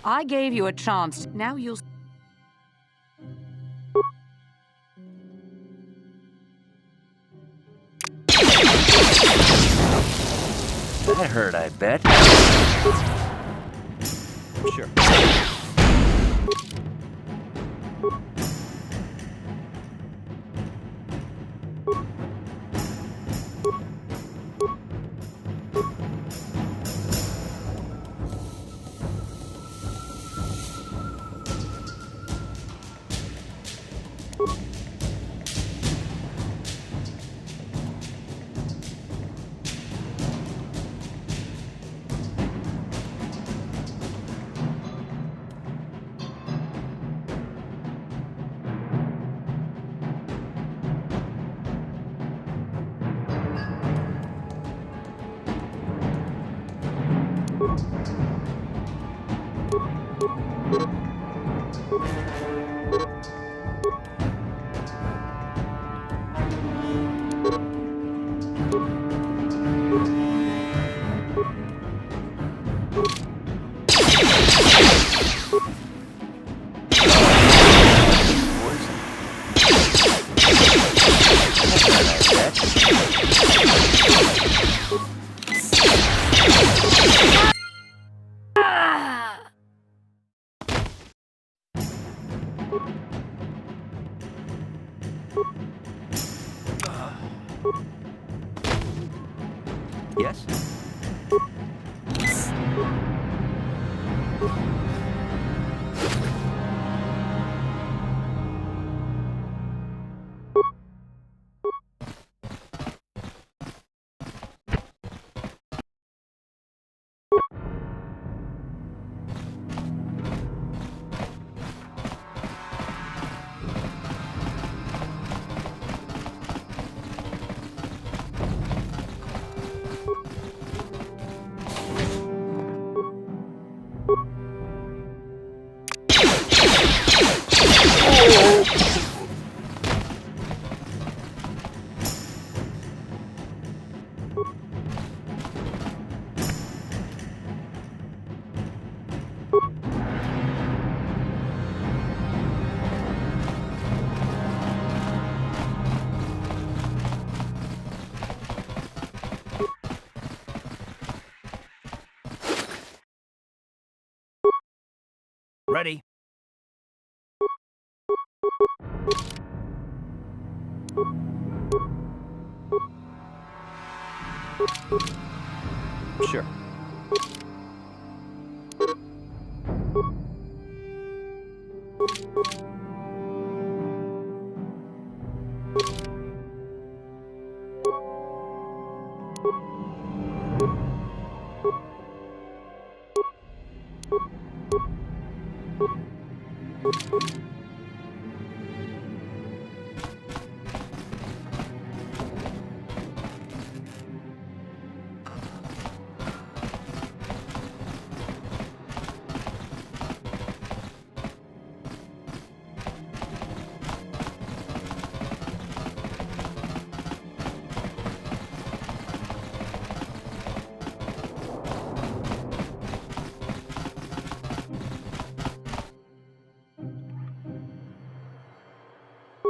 I gave you a chance. Now you'll... That hurt, I bet. Sure. Yes? Ready? Sure.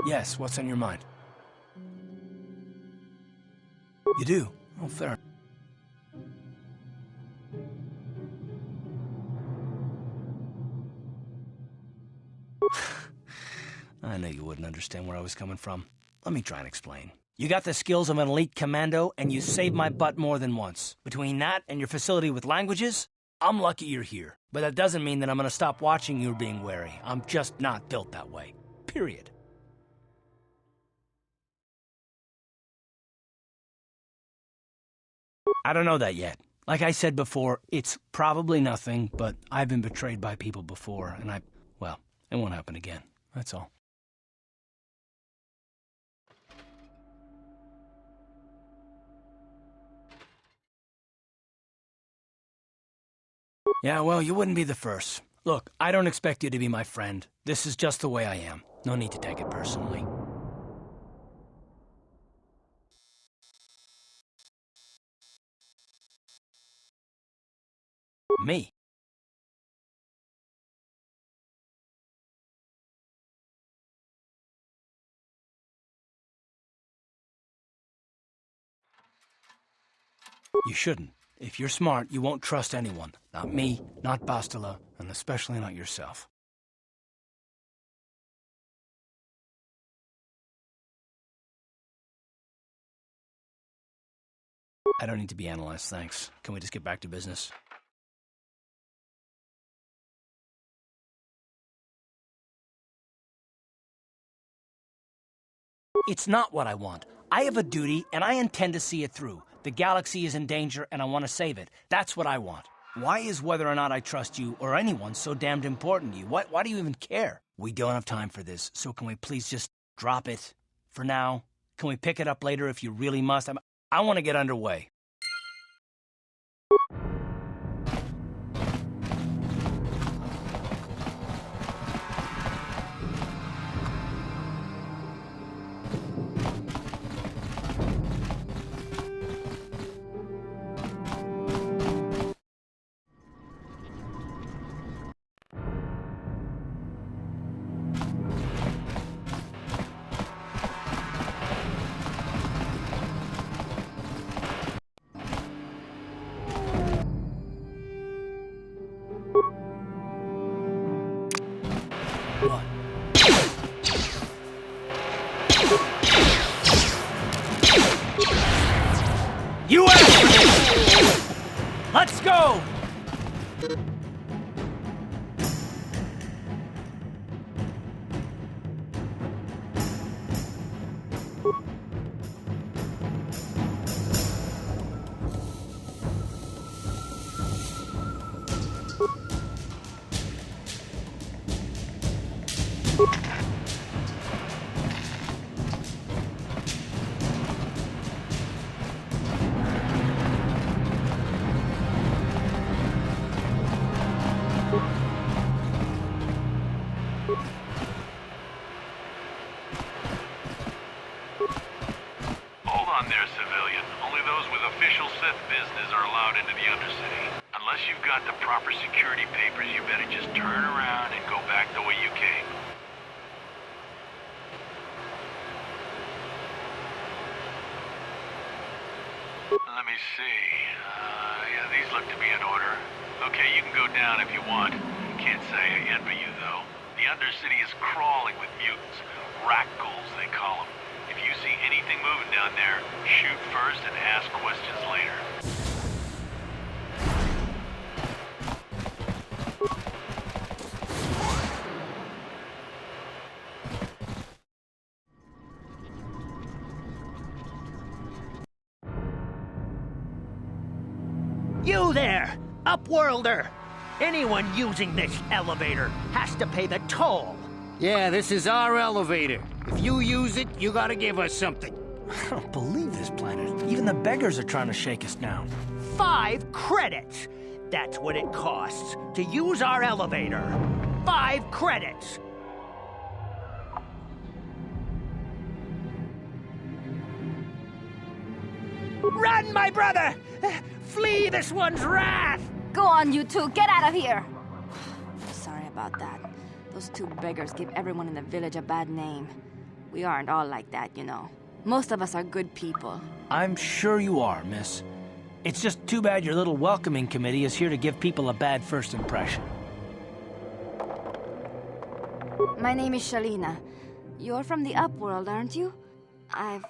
Yes, what's on your mind? You do? Oh, fair. I knew you wouldn't understand where I was coming from. Let me try and explain. You got the skills of an elite commando, and you saved my butt more than once. Between that and your facility with languages, I'm lucky you're here. But that doesn't mean that I'm gonna stop watching you being wary. I'm just not built that way. Period. I don't know that yet. Like I said before, it's probably nothing, but I've been betrayed by people before, and well, it won't happen again. That's all. Yeah, well, you wouldn't be the first. Look, I don't expect you to be my friend. This is just the way I am. No need to take it personally. Me? You shouldn't. If you're smart, you won't trust anyone. Not me, not Bastila, and especially not yourself. I don't need to be analyzed, thanks. Can we just get back to business? It's not what I want. I have a duty, and I intend to see it through. The galaxy is in danger, and I want to save it. That's what I want. Why is whether or not I trust you or anyone so damned important to you? Why do you even care? We don't have time for this, so can we please just drop it for now? Can we pick it up later if you really must? I want to get underway. You asked for this! Let's go! Hold on there, civilian. Only those with official Sith business are allowed into the Undercity. Unless you've got the proper security papers, you better just turn around and go back the way you came. Let me see. Yeah, these look to be in order. Okay, you can go down if you want. Can't say I envy you, though. The Undercity is crawling with mutants. Rat-ghouls, they call them. If you see anything moving down there, shoot first and ask questions later. You there, Upworlder! Anyone using this elevator has to pay the toll. Yeah, this is our elevator. If you use it, you gotta give us something. I don't believe this planet. Even the beggars are trying to shake us down. 5 credits! That's what it costs to use our elevator. 5 credits! Run, my brother! Flee this one's wrath! Go on, you two. Get out of here. Sorry about that. Those 2 beggars give everyone in the village a bad name. We aren't all like that, you know. Most of us are good people. I'm sure you are, miss. It's just too bad your little welcoming committee is here to give people a bad first impression. My name is Shalina. You're from the Upworld, aren't you? I've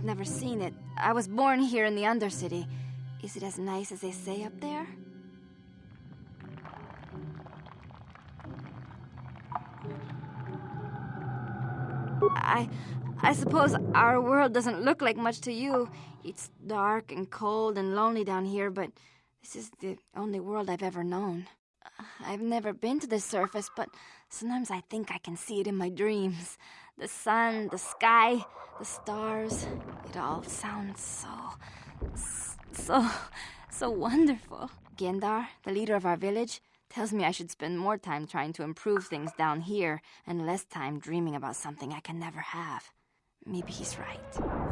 never seen it. I was born here in the Undercity. Is it as nice as they say up there? I suppose our world doesn't look like much to you. It's dark and cold and lonely down here, but this is the only world I've ever known. I've never been to the surface, but sometimes I think I can see it in my dreams. The sun, the sky, the stars. It all sounds so wonderful. Gendar, the leader of our village, tells me I should spend more time trying to improve things down here and less time dreaming about something I can never have. Maybe he's right.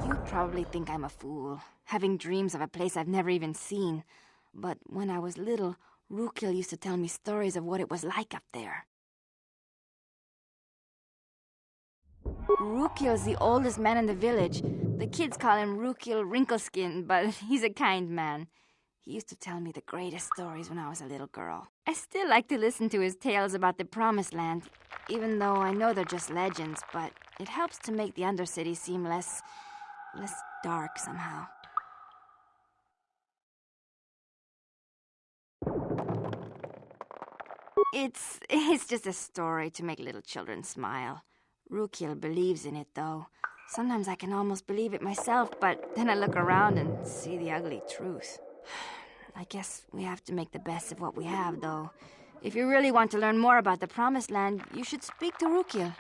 You probably think I'm a fool, having dreams of a place I've never even seen. But when I was little, Rukil used to tell me stories of what it was like up there. Rukil's the oldest man in the village. The kids call him Rukil Wrinkleskin, but he's a kind man. He used to tell me the greatest stories when I was a little girl. I still like to listen to his tales about the Promised Land, even though I know they're just legends, but it helps to make the Undercity seem less dark somehow. It's just a story to make little children smile. Rukil believes in it, though. Sometimes I can almost believe it myself, but then I look around and see the ugly truth. I guess we have to make the best of what we have, though. If you really want to learn more about the Promised Land, you should speak to Rukil.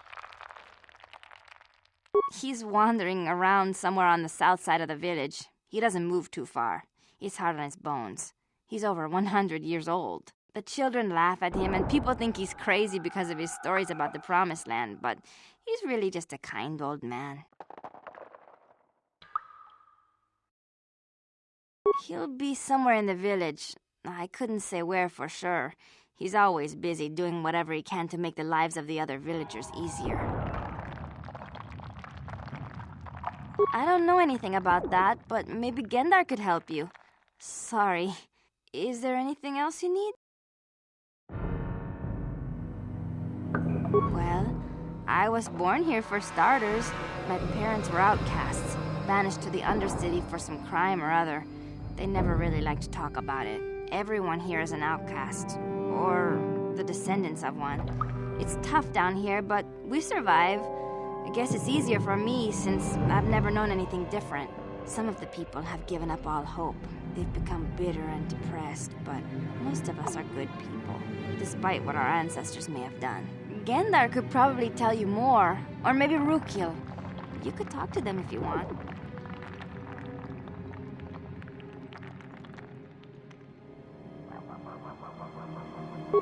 He's wandering around somewhere on the south side of the village. He doesn't move too far. He's hard on his bones. He's over 100 years old. The children laugh at him, and people think he's crazy because of his stories about the Promised Land, but he's really just a kind old man. He'll be somewhere in the village. I couldn't say where for sure. He's always busy doing whatever he can to make the lives of the other villagers easier. I don't know anything about that, but maybe Gendar could help you. Sorry. Is there anything else you need? Well, I was born here for starters. My parents were outcasts, banished to the Undercity for some crime or other. They never really liked to talk about it. Everyone here is an outcast, or the descendants of one. It's tough down here, but we survive. I guess it's easier for me since I've never known anything different. Some of the people have given up all hope. They've become bitter and depressed, but most of us are good people, despite what our ancestors may have done. Gendar could probably tell you more, or maybe Rukil. You could talk to them if you want.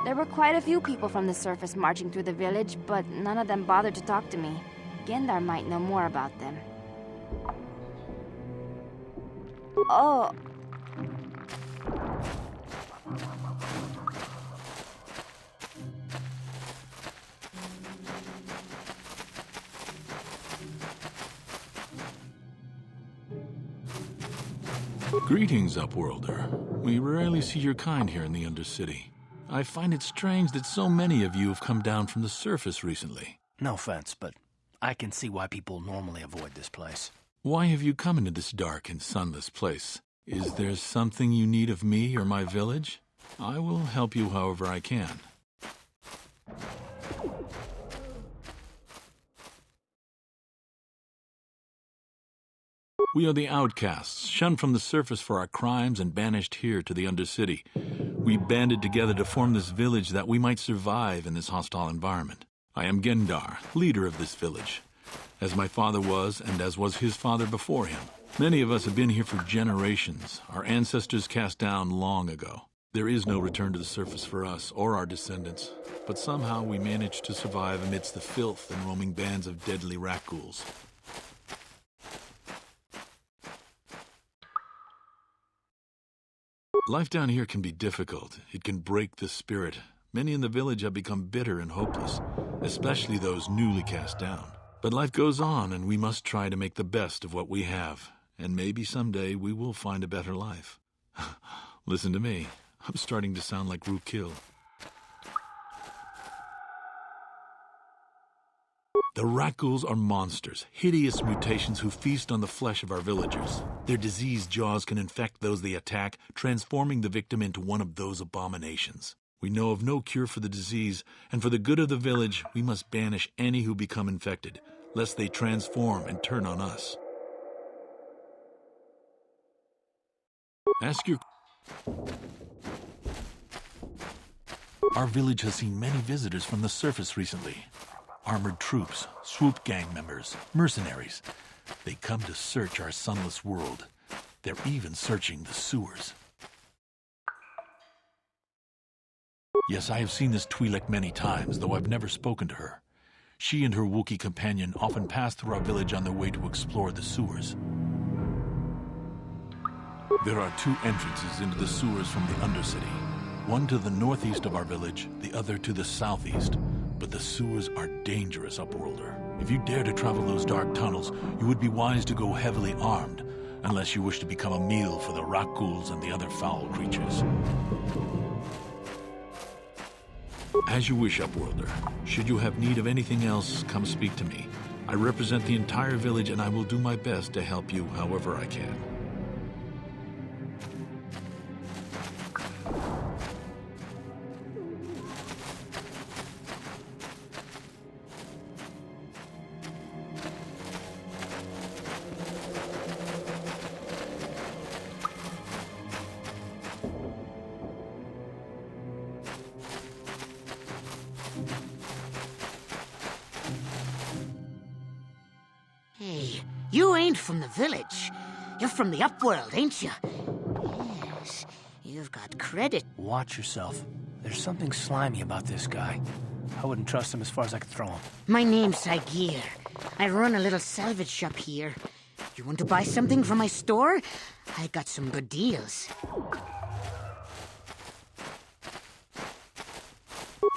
There were quite a few people from the surface marching through the village, but none of them bothered to talk to me. Gendar might know more about them. Oh. Greetings, Upworlder. We rarely see your kind here in the Undercity. I find it strange that so many of you have come down from the surface recently. No offense, but I can see why people normally avoid this place. Why have you come into this dark and sunless place? Is there something you need of me or my village? I will help you however I can. We are the outcasts, shunned from the surface for our crimes and banished here to the Undercity. We banded together to form this village that we might survive in this hostile environment. I am Gendar, leader of this village, as my father was and as was his father before him. Many of us have been here for generations, our ancestors cast down long ago. There is no return to the surface for us or our descendants, but somehow we managed to survive amidst the filth and roaming bands of deadly rat ghouls. Life down here can be difficult. It can break the spirit. Many in the village have become bitter and hopeless, especially those newly cast down. But life goes on, and we must try to make the best of what we have. And maybe someday we will find a better life. Listen to me. I'm starting to sound like Rukil. The Rakghouls are monsters, hideous mutations who feast on the flesh of our villagers. Their diseased jaws can infect those they attack, transforming the victim into one of those abominations. We know of no cure for the disease, and for the good of the village, we must banish any who become infected, lest they transform and turn on us. Ask your... Our village has seen many visitors from the surface recently. Armored troops, swoop gang members, mercenaries. They come to search our sunless world. They're even searching the sewers. Yes, I have seen this Twi'lek many times, though I've never spoken to her. She and her Wookiee companion often pass through our village on their way to explore the sewers. There are two entrances into the sewers from the Undercity. One to the northeast of our village, the other to the southeast. But the sewers are dangerous, Upworlder. If you dare to travel those dark tunnels, you would be wise to go heavily armed, unless you wish to become a meal for the Rakghouls and the other foul creatures. As you wish, Upworlder. Should you have need of anything else, come speak to me. I represent the entire village, and I will do my best to help you however I can. Hey, you ain't from the village. You're from the Upworld, ain't you? Yes, you've got credit. Watch yourself. There's something slimy about this guy. I wouldn't trust him as far as I could throw him. My name's Saigir. I run a little salvage shop here. You want to buy something from my store? I got some good deals.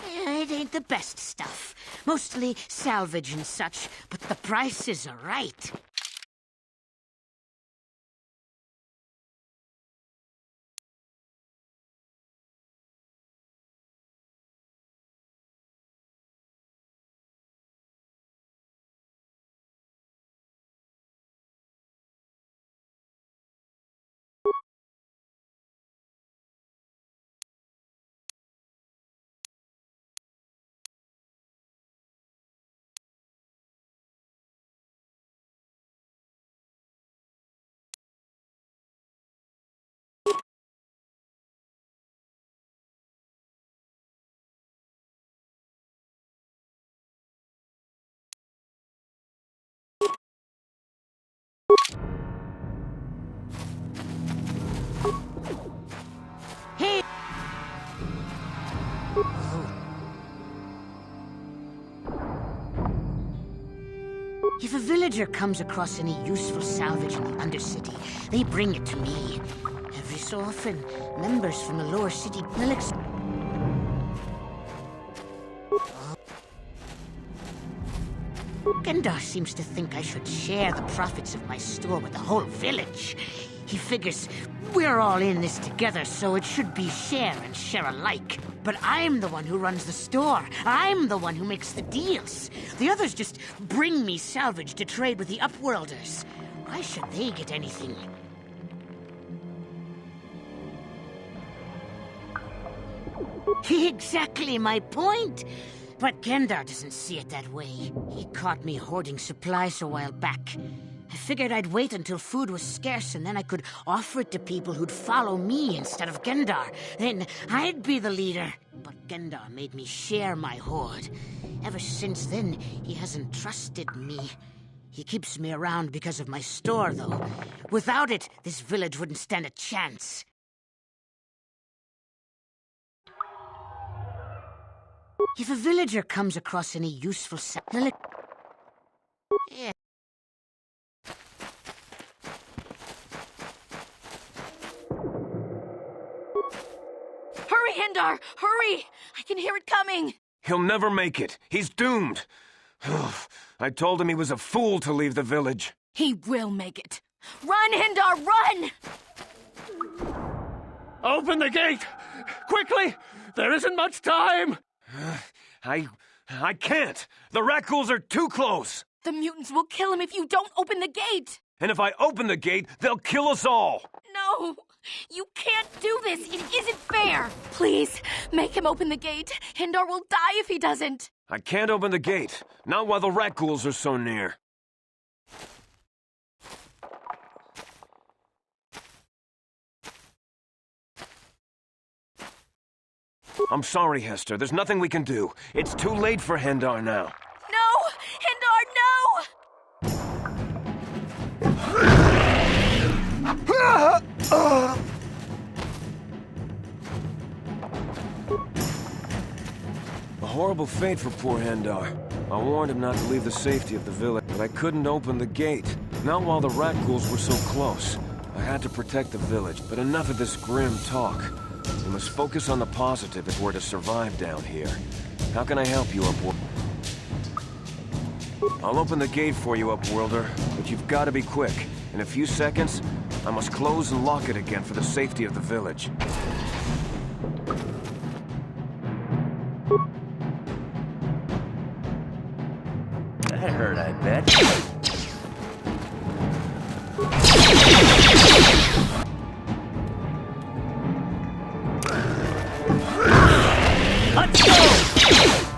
It ain't the best stuff. Mostly salvage and such, but the prices are right. Hey! If a villager comes across any useful salvage in the Undercity, they bring it to me. Every so often, members from the lower city will Gendar seems to think I should share the profits of my store with the whole village. He figures we're all in this together, so it should be share and share alike. But I'm the one who runs the store. I'm the one who makes the deals. The others just bring me salvage to trade with the Upworlders. Why should they get anything? Exactly my point. But Gendar doesn't see it that way. He caught me hoarding supplies a while back. I figured I'd wait until food was scarce and then I could offer it to people who'd follow me instead of Gendar. Then I'd be the leader. But Gendar made me share my hoard. Ever since then, he hasn't trusted me. He keeps me around because of my store, though. Without it, this village wouldn't stand a chance. If a villager comes across any useful yeah. Hurry, Hendar! Hurry! I can hear it coming! He'll never make it. He's doomed. I told him he was a fool to leave the village. He will make it. Run, Hendar, run! Open the gate! Quickly! There isn't much time! I can't! The rat ghouls are too close! The mutants will kill him if you don't open the gate! And if I open the gate, they'll kill us all! No! You can't do this! It isn't fair! Please, make him open the gate. Hindar will die if he doesn't! I can't open the gate. Not while the rat ghouls are so near. I'm sorry, Hester. There's nothing we can do. It's too late for Hindar now. No! Hindar, no! A horrible fate for poor Hindar. I warned him not to leave the safety of the village, but I couldn't open the gate. Not while the rat ghouls were so close. I had to protect the village, but enough of this grim talk. We must focus on the positive if we're to survive down here. How can I help you, Upworld? I'll open the gate for you, Upworlder, but you've got to be quick. In a few seconds, I must close and lock it again for the safety of the village. That hurt, I bet. Let's go!